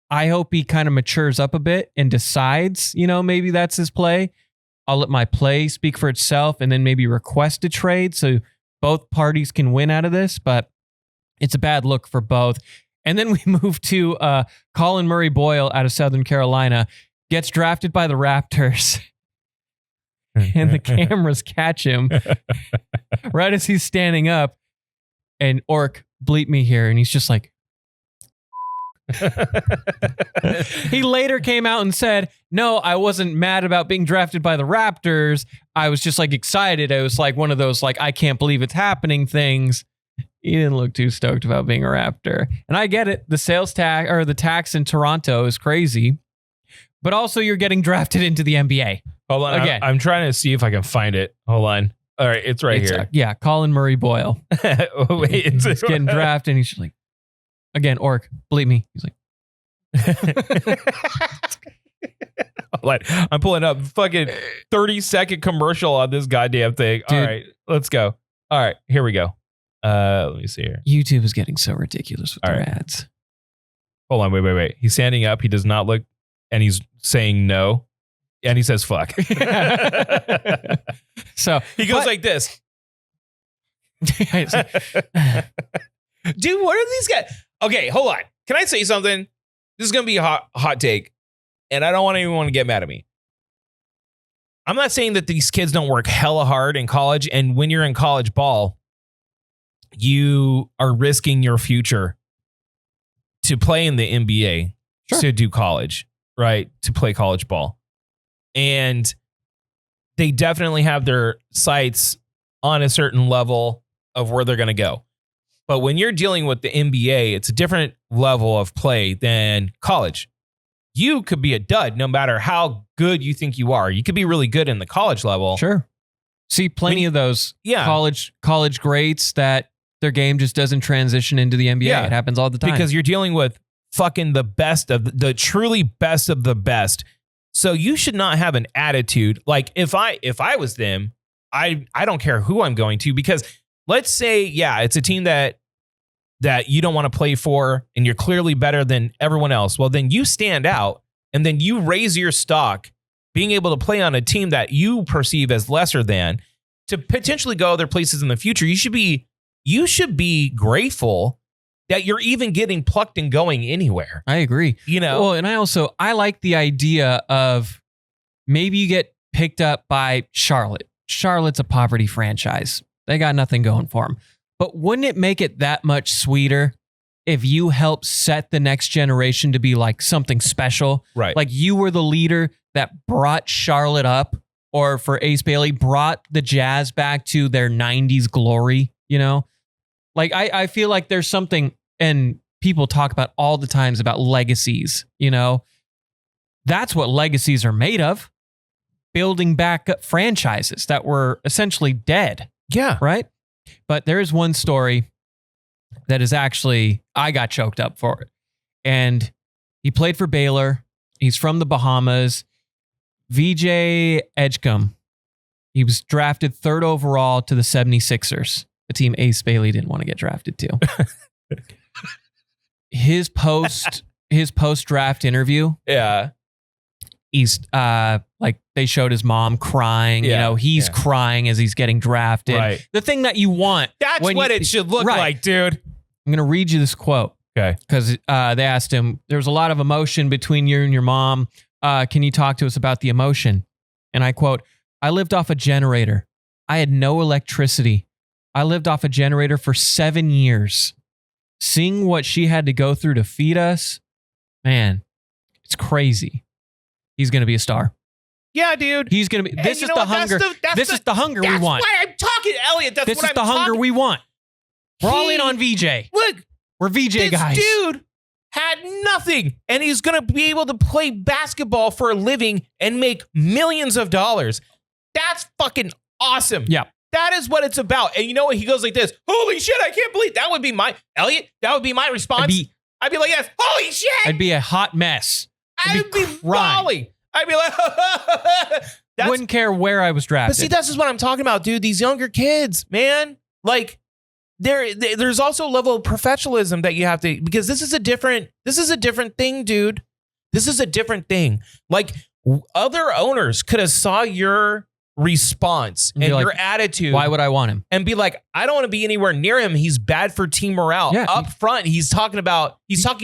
I hope he kind of matures up a bit and decides, maybe that's his play. I'll let my play speak for itself and then maybe request a trade so both parties can win out of this. But it's a bad look for both. And then we move to Colin Murray Boyle out of Southern Carolina, gets drafted by the Raptors. And the cameras catch him right as he's standing up. And Orc, bleep me here. And he's just like, he later came out and said, no, I wasn't mad about being drafted by the Raptors. I was just excited. I was one of those, I can't believe it's happening things. He didn't look too stoked about being a Raptor. And I get it. The sales tax or the tax in Toronto is crazy. But also you're getting drafted into the NBA. Hold on. Again. I'm trying to see if I can find it. Hold on. All right. It's right here. Yeah, Colin Murray Boyle. Oh, wait, He's getting drafted and he's just like, again, Orc, believe me. He's like, I'm pulling up fucking 30-second commercial on this goddamn thing. Dude. All right, let's go. All right, here we go. Let me see here. YouTube is getting so ridiculous with All their right. ads. Hold on, wait. He's standing up. He does not look, and he's saying no, and he says fuck. So He goes like this. Dude, what are these guys? Okay, hold on. Can I say something? This is going to be a hot take, and I don't want anyone to get mad at me. I'm not saying that these kids don't work hella hard in college, and when you're in college ball, you are risking your future to play in the NBA, to do college, right? To play college ball. And they definitely have their sights on a certain level of where they're going to go. But when you're dealing with the NBA, it's a different level of play than college. You could be a dud no matter how good you think you are. You could be really good in the college level. Sure. See plenty of those college greats that their game just doesn't transition into the NBA. Yeah. It happens all the time. Because you're dealing with fucking the best of the truly best of the best. So you should not have an attitude. Like if I was them, I don't care who I'm going to, because let's say, it's a team that you don't want to play for and you're clearly better than everyone else. Well, then you stand out and then you raise your stock being able to play on a team that you perceive as lesser than to potentially go other places in the future. You should be grateful that you're even getting plucked and going anywhere. I agree. You know? Well, and I like the idea of maybe you get picked up by Charlotte. Charlotte's a poverty franchise. They got nothing going for them. But wouldn't it make it that much sweeter if you help set the next generation to be like something special? Right. Like you were the leader that brought Charlotte up, or for Ace Bailey, brought the Jazz back to their 90s glory, you know? Like I feel like there's something, and people talk about all the times about legacies, you know? That's what legacies are made of. Building back up franchises that were essentially dead. Yeah. Right? But there is one story that is actually, I got choked up for it. And he played for Baylor. He's from the Bahamas. VJ Edgecombe. He was drafted 3rd overall to the 76ers, a team Ace Bailey didn't want to get drafted to. His post-draft interview. Yeah. He's like they showed his mom crying. Yeah, you know, he's crying as he's getting drafted. Right. The thing that you want. That's what it should look like, dude. I'm going to read you this quote. Okay. Because they asked him, there was a lot of emotion between you and your mom. Can you talk to us about the emotion? And I quote, I lived off a generator. I had no electricity. I lived off a generator for 7 years. Seeing what she had to go through to feed us, man, it's crazy. He's going to be a star. Yeah, dude. He's going to be. This is the hunger. This is the hunger we want. That's why I'm talking, Elliot. That's this what is I'm the hunger we want. We're all in on VJ. Look, we're VJ this guys. Dude had nothing, and he's going to be able to play basketball for a living and make millions of dollars. That's fucking awesome. Yeah. That is what it's about. And you know what? He goes like this. Holy shit, I can't believe that would be my, Elliot, that would be my response. I'd be like, yes, holy shit. I'd be a hot mess. I'd be bawling. I'd be like, wouldn't care where I was drafted. But see, this is what I'm talking about, dude. These younger kids, man. Like, there's also a level of professionalism that you have to, because this is a different thing, dude. This is a different thing. Like, other owners could have saw your response and your attitude. Why would I want him? And be like, I don't want to be anywhere near him. He's bad for team morale. Yeah. Up front, he's talking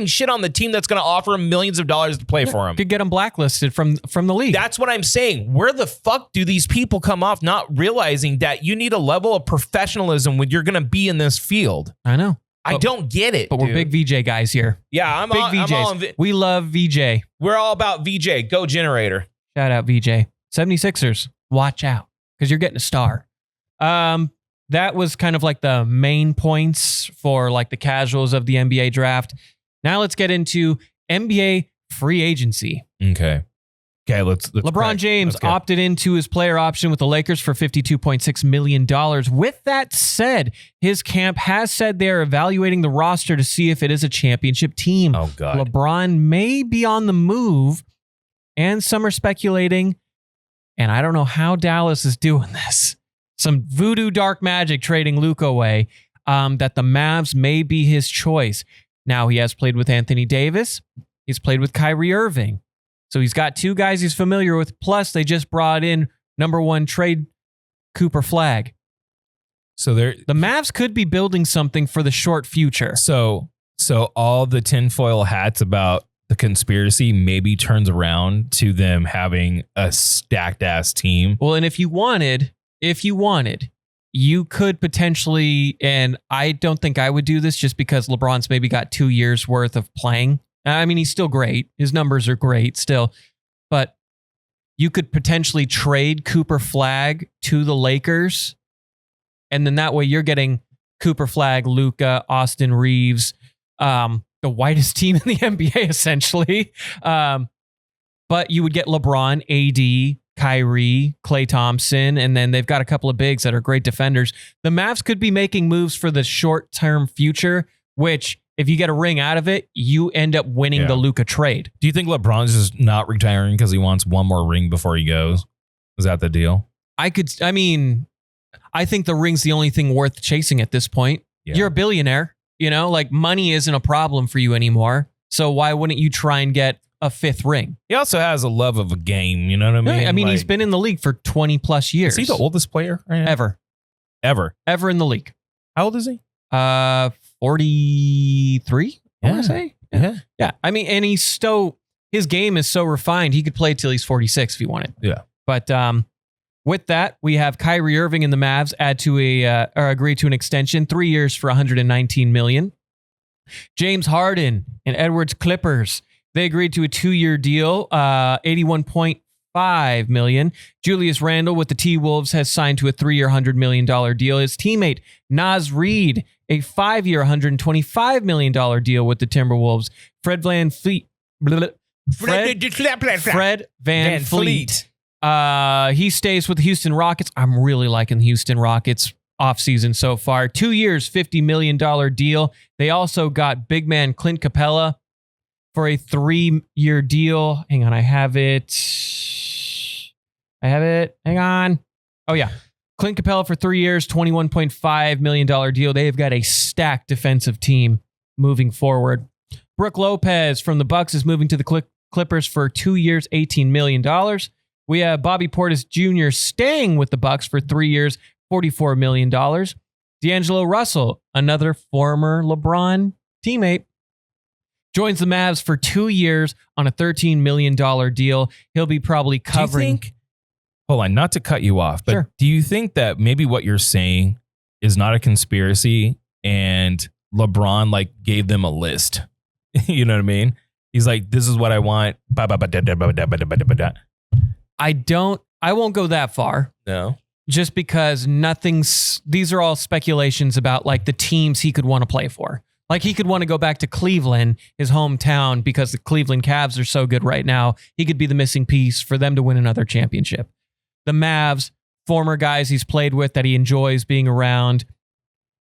shit on the team that's going to offer him millions of dollars to play for him. Could get him blacklisted from the league. That's what I'm saying. Where the fuck do these people come off not realizing that you need a level of professionalism when you're going to be in this field? I know. I don't get it. But dude. we're big VJ guys here. Yeah, I'm all we love VJ. We're all about VJ. Go Generator. Shout out VJ. 76ers. Watch out, because you're getting a star. That was kind of like the main points for like the casuals of the NBA draft. Now let's get into NBA free agency. Okay. Okay, let's LeBron James opted into his player option with the Lakers for $52.6 million. With that said, his camp has said they're evaluating the roster to see if it is a championship team. Oh, God. LeBron may be on the move, and some are speculating, and I don't know how Dallas is doing this. Some voodoo dark magic trading Luke away, that the Mavs may be his choice. Now, he has played with Anthony Davis. He's played with Kyrie Irving. So he's got two guys he's familiar with. Plus, they just brought in number one trade Cooper Flag. So the Mavs could be building something for the short future. So all the tinfoil hats about the conspiracy maybe turns around to them having a stacked ass team. Well, and if you wanted, you could potentially, and I don't think I would do this just because LeBron's maybe got 2 years worth of playing. I mean, he's still great. His numbers are great still. But you could potentially trade Cooper Flag to the Lakers. And then that way you're getting Cooper Flag, Luka, Austin Reeves, the whitest team in the NBA, essentially. But you would get LeBron, AD, Kyrie, Klay Thompson, and then they've got a couple of bigs that are great defenders. The Mavs could be making moves for the short-term future, which, if you get a ring out of it, you end up winning the Luka trade. Do you think LeBron's just not retiring because he wants one more ring before he goes? Is that the deal? I think the ring's the only thing worth chasing at this point. Yeah. You're a billionaire, like money isn't a problem for you anymore. So why wouldn't you try and get a fifth ring? He also has a love of a game. You know what I mean? I mean, he's been in the league for 20 plus years. Is he the oldest player right now? Ever in the league. How old is he? 43, I want to say. Yeah. I mean, and his game is so refined, he could play till he's 46 if he wanted. Yeah. But with that, we have Kyrie Irving and the Mavs agree to an extension, 3 years for $119 million. James Harden and Edwards Clippers, they agreed to a 2-year deal, $81.5 million. Julius Randle with the T-Wolves has signed to a 3-year, $100 million deal. His teammate, Naz Reid, a 5-year, $125 million deal with the Timberwolves. Fred Van Fleet. He stays with the Houston Rockets. I'm really liking the Houston Rockets offseason so far. 2 years, $50 million deal. They also got big man Clint Capella for a 3-year deal. Hang on, I have it. Hang on. Oh, yeah. Clint Capella for 3 years, $21.5 million deal. They have got a stacked defensive team moving forward. Brook Lopez from the Bucks is moving to the Clippers for 2 years, $18 million. We have Bobby Portis Jr. staying with the Bucks for 3 years, $44 million. D'Angelo Russell, another former LeBron teammate, joins the Mavs for 2 years on a $13 million deal. He'll be probably covering... Hold on, not to cut you off, but sure. Do you think that maybe what you're saying is not a conspiracy and LeBron gave them a list? You know what I mean? He's like, this is what I want. I won't go that far. No. Just because these are all speculations about the teams he could want to play for. He could want to go back to Cleveland, his hometown, because the Cleveland Cavs are so good right now. He could be the missing piece for them to win another championship. The Mavs, former guys he's played with that he enjoys being around,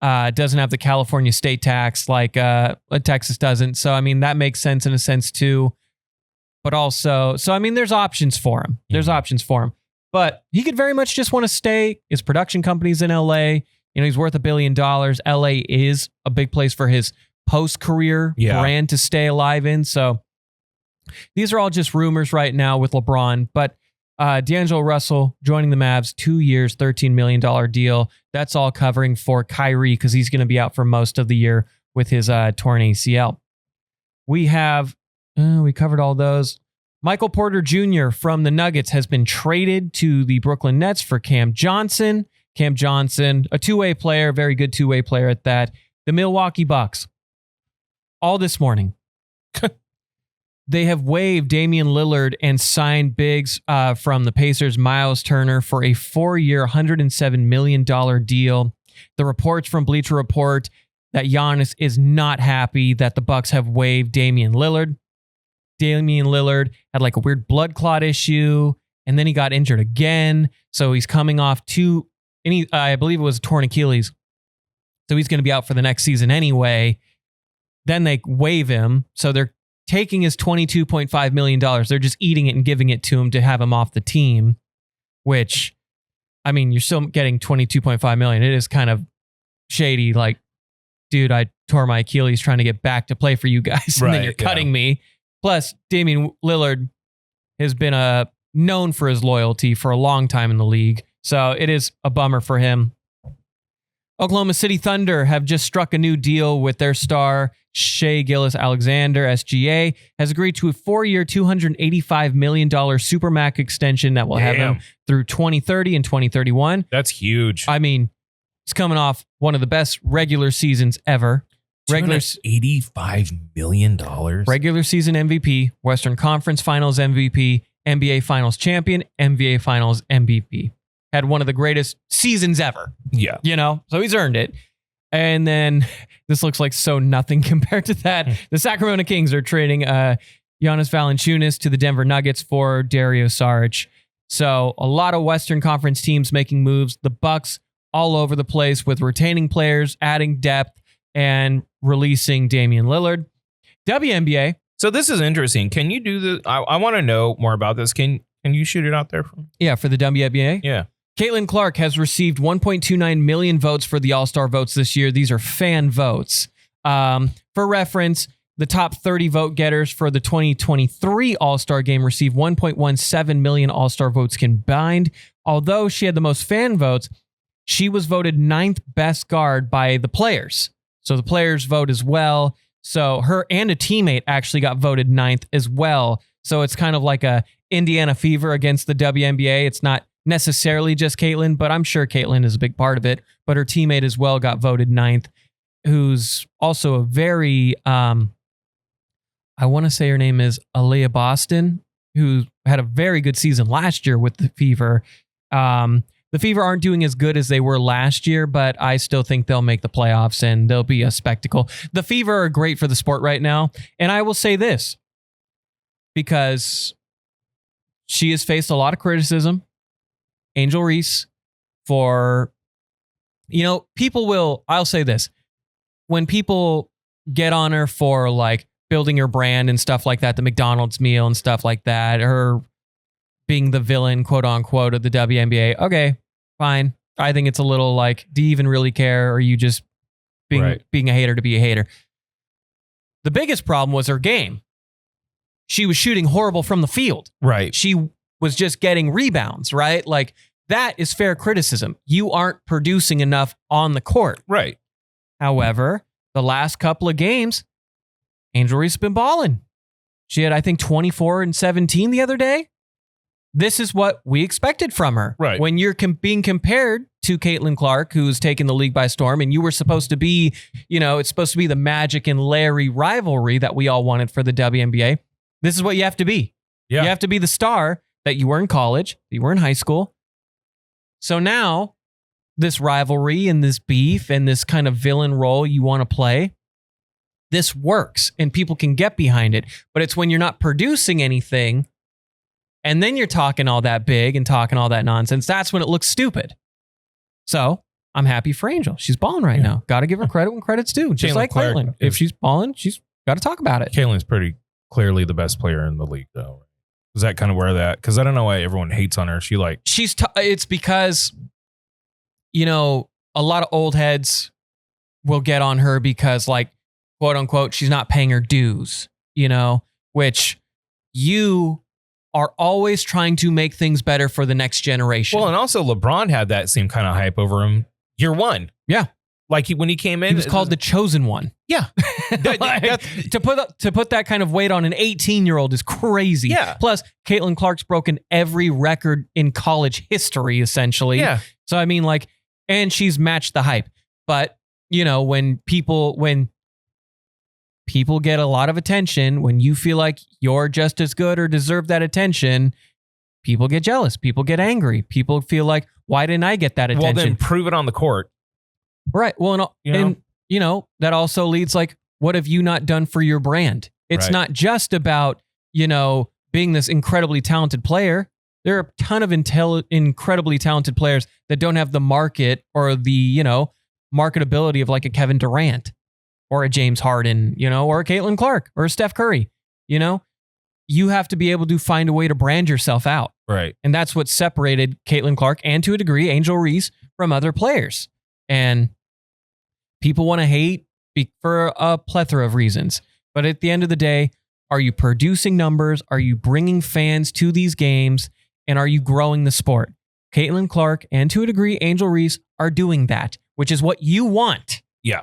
doesn't have the California state tax like Texas doesn't. So, I mean, that makes sense in a sense too. But also, there's options for him. But he could very much just want to stay. His production company's in LA. He's worth $1 billion. LA is a big place for his post-career brand to stay alive in. So these are all just rumors right now with LeBron. But D'Angelo Russell joining the Mavs, 2 years, $13 million deal. That's all covering for Kyrie because he's going to be out for most of the year with his torn ACL. We covered all those. Michael Porter Jr. from the Nuggets has been traded to the Brooklyn Nets for Cam Johnson. Cam Johnson, a two-way player, very good two-way player at that. The Milwaukee Bucks, all this morning, they have waived Damian Lillard and signed bigs from the Pacers, Miles Turner, for a 4-year, $107 million deal. The reports from Bleacher Report that Giannis is not happy that the Bucks have waived Damian Lillard. Damian Lillard had like a weird blood clot issue, and then he got injured again. So he's coming off I believe it was a torn Achilles. So he's going to be out for the next season anyway. Then they waive him. So they're taking his $22.5 million. They're just eating it and giving it to him to have him off the team, which, I mean, you're still getting $22.5 million. It is kind of shady. Like, dude, I tore my Achilles trying to get back to play for you guys. And then you're cutting me. Plus, Damian Lillard has been known for his loyalty for a long time in the league. So it is a bummer for him. Oklahoma City Thunder have just struck a new deal with their star, Shai Gilgeous-Alexander, SGA, has agreed to a 4-year, $285 million Supermax extension that will have him through 2030 and 2031. That's huge. I mean, it's coming off one of the best regular seasons ever. $85 million. Regular season MVP, Western Conference Finals MVP, NBA Finals champion, NBA Finals MVP. Had one of the greatest seasons ever. Yeah. You know, so he's earned it. And then this looks like so nothing compared to that. The Sacramento Kings are trading Giannis Valanciunas to the Denver Nuggets for Dario Saric. So a lot of Western Conference teams making moves. The Bucks all over the place with retaining players, adding depth, and releasing Damian Lillard. WNBA. So this is interesting. Can you do the? I want to know more about this. Can you shoot it out there? Yeah, for the WNBA. Yeah. Caitlin Clark has received 1.29 million votes for the All-Star votes this year. These are fan votes. For reference, the top 30 vote getters for the 2023 All-Star game received 1.17 million All-Star votes combined. Although she had the most fan votes, she was voted 9th best guard by the players. So the players vote as well. So her and a teammate actually got voted 9th as well. So it's kind of like a Indiana fever against the WNBA. It's not necessarily just Caitlin, but I'm sure Caitlin is a big part of it. But her teammate as well got voted 9th, who's also a very, I want to say her name is Aaliyah Boston, who had a very good season last year with the Fever. The Fever aren't doing as good as they were last year, but I still think they'll make the playoffs and they'll be a spectacle. The Fever are great for the sport right now. And I will say this, because she has faced a lot of criticism, Angel Reese, for, I'll say this, when people get on her for like building her brand and stuff like that, the McDonald's meal and stuff like that, her being the villain, quote unquote, of the WNBA. Okay, fine. I think it's a little like, do you even really care? Or are you just being a hater to be a hater? The biggest problem was her game. She was shooting horrible from the field. Right. She was just getting rebounds, right? Like, that is fair criticism. You aren't producing enough on the court. Right. However, the last couple of games, Angel Reese has been balling. She had, I think, 24 and 17 the other day. This is what we expected from her. Right. When you're being compared to Caitlin Clark, who's taken the league by storm, and you were supposed to be, it's supposed to be the Magic and Larry rivalry that we all wanted for the WNBA. This is what you have to be. Yeah. You have to be the star that you were in college, that you were in high school. So now, this rivalry and this beef and this kind of villain role you want to play, this works and people can get behind it. But it's when you're not producing anything and then you're talking all that big and talking all that nonsense, that's when it looks stupid. So I'm happy for Angel. She's balling right now. Got to give her credit when credit's due. Just like Caitlin. If she's balling, she's got to talk about it. Caitlin's pretty clearly the best player in the league, though. Is that kind of where that? Because I don't know why everyone hates on her. It's because, a lot of old heads will get on her because, like, quote unquote, she's not paying her dues, which you are always trying to make things better for the next generation. Well, and also LeBron had that same kind of hype over him year one. Yeah. Like when he came in, he was called the chosen one. Yeah. To put that kind of weight on an 18-year-old is crazy. Yeah. Plus, Caitlin Clark's broken every record in college history, essentially. Yeah. So, I mean, and she's matched the hype. But, when people get a lot of attention, when you feel like you're just as good or deserve that attention, people get jealous. People get angry. People feel like, why didn't I get that attention? Well, then prove it on the court. Right. Well, that also leads like, what have you not done for your brand? It's not just about being this incredibly talented player, there are a ton of incredibly talented players that don't have the market or the, marketability of like a Kevin Durant or a James Harden, or a Caitlin Clark or a Steph Curry. You have to be able to find a way to brand yourself out. Right. And that's what separated Caitlin Clark and to a degree Angel Reese from other players. And people want to hate for a plethora of reasons. But at the end of the day, are you producing numbers? Are you bringing fans to these games? And are you growing the sport? Caitlin Clark and to a degree Angel Reese are doing that, which is what you want. Yeah.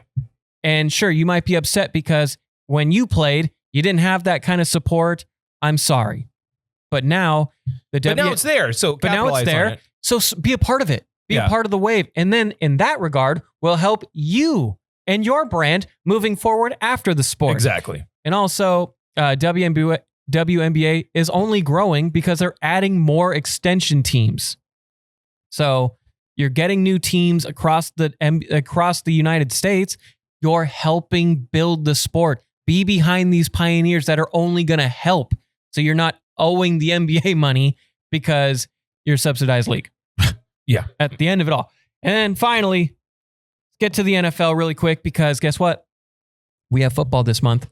And sure, you might be upset because when you played, you didn't have that kind of support. I'm sorry. But now now it's there. So but now it's there. So be a part of it. Be a part of the wave. And then in that regard, will help you and your brand moving forward after the sport. Exactly. And also, WNBA is only growing because they're adding more extension teams. So you're getting new teams across the United States. You're helping build the sport. Be behind these pioneers that are only going to help. So you're not owing the NBA money because you're a subsidized league. Yeah. At the end of it all. And then finally, let's get to the NFL really quick because guess what? We have football this month.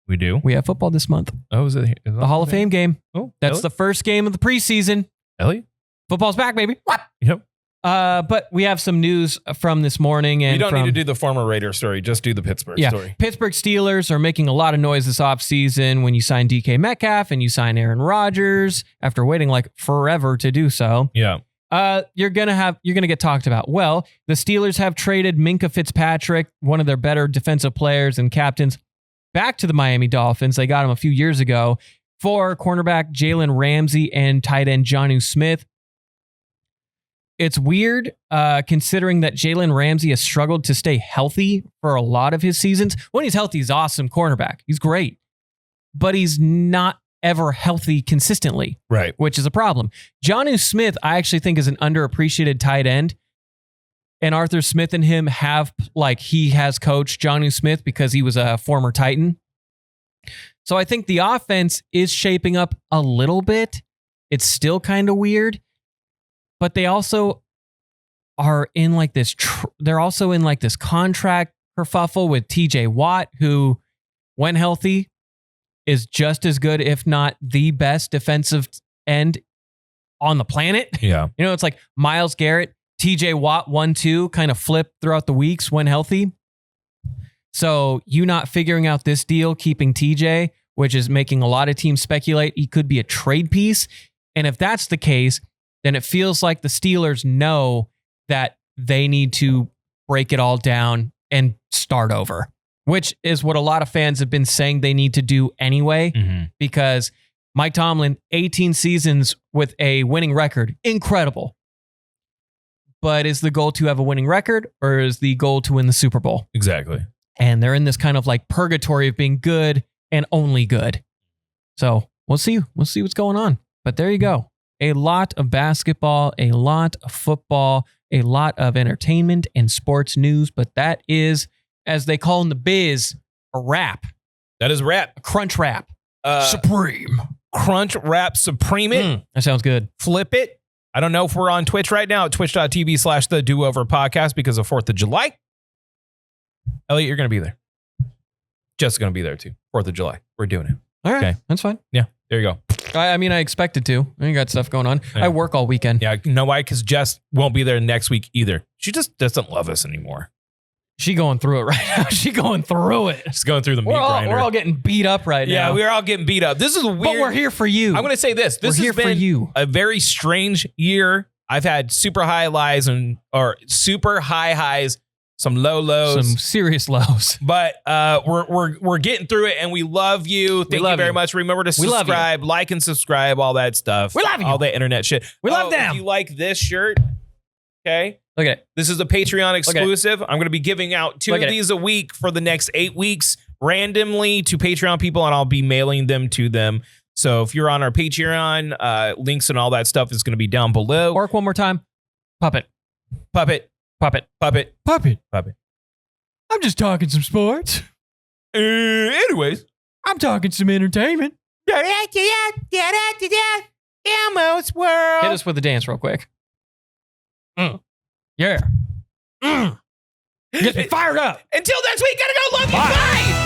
We do? We have football this month. Oh, is it the Hall of Fame game? Oh, that's Elliott? the first game of the preseason. Elliott? Football's back, baby. What? Yep. But we have some news from this morning. And you don't need to do the former Raider story. Just do the Pittsburgh story. Pittsburgh Steelers are making a lot of noise this offseason when you sign DK Metcalf and you sign Aaron Rodgers after waiting like forever to do so. Yeah. You're gonna get talked about. Well, the Steelers have traded Minkah Fitzpatrick, one of their better defensive players and captains, back to the Miami Dolphins. They got him a few years ago for cornerback Jalen Ramsey and tight end Jonnu Smith. It's weird considering that Jalen Ramsey has struggled to stay healthy for a lot of his seasons. When he's healthy, he's awesome cornerback. He's great. But he's not ever healthy consistently. Right. Which is a problem. Jonnu Smith, I actually think is an underappreciated tight end. And Arthur Smith and him he has coached Jonnu Smith because he was a former Titan. So I think the offense is shaping up a little bit. It's still kind of weird. But they also are in like this. They're also in like this contract kerfuffle with TJ Watt, who, when healthy, is just as good, if not the best defensive end on the planet. Yeah. It's like Myles Garrett, TJ Watt 1-2 kind of flip throughout the weeks when healthy. So you not figuring out this deal, keeping TJ, which is making a lot of teams speculate he could be a trade piece. And if that's the case, then it feels like the Steelers know that they need to break it all down and start over, which is what a lot of fans have been saying they need to do anyway, because Mike Tomlin, 18 seasons with a winning record, incredible. But is the goal to have a winning record or is the goal to win the Super Bowl? Exactly. And they're in this kind of like purgatory of being good and only good. So we'll see. We'll see what's going on. But there you go. A lot of basketball, a lot of football, a lot of entertainment and sports news. But that is, as they call in the biz, a wrap. That is wrap. A crunch wrap. Supreme. Crunch wrap supreme it. That sounds good. Flip it. I don't know if we're on Twitch right now at twitch.tv/the Do-Over Podcast because of 4th of July. Elliot, you're going to be there. Jeff's going to be there too. 4th of July. We're doing it. All right. Okay. That's fine. Yeah. There you go. I expected to. I got stuff going on. Yeah. I work all weekend. Yeah. You know why? Because Jess won't be there next week either. She just doesn't love us anymore. She going through it right now. She going through it. She's going through the meat grinder. We're all getting beat up right now. Yeah, we're all getting beat up. This is weird. But we're here for you. I'm going to say this. This has been a very strange year. I've had super high or super high highs, some low lows, some serious lows. But we're getting through it, and we love you. Thank you very much. Remember to subscribe, like, and subscribe, all that stuff. We love you. All that internet shit. We love them. If you like this shirt, okay. Look at it. This is a Patreon exclusive. I'm going to be giving out 2 of these a week for the next 8 weeks randomly to Patreon people, and I'll be mailing them to them. So if you're on our Patreon, links and all that stuff is going to be down below. Work one more time. Puppet. Puppet. Puppet. Puppet. Puppet. Puppet. I'm just talking some sports. Anyways. I'm talking some entertainment. Elmo's World. Hit us with the dance real quick. Yeah. Get me fired up. Until next week, gotta go. Love you. Bye. Bye.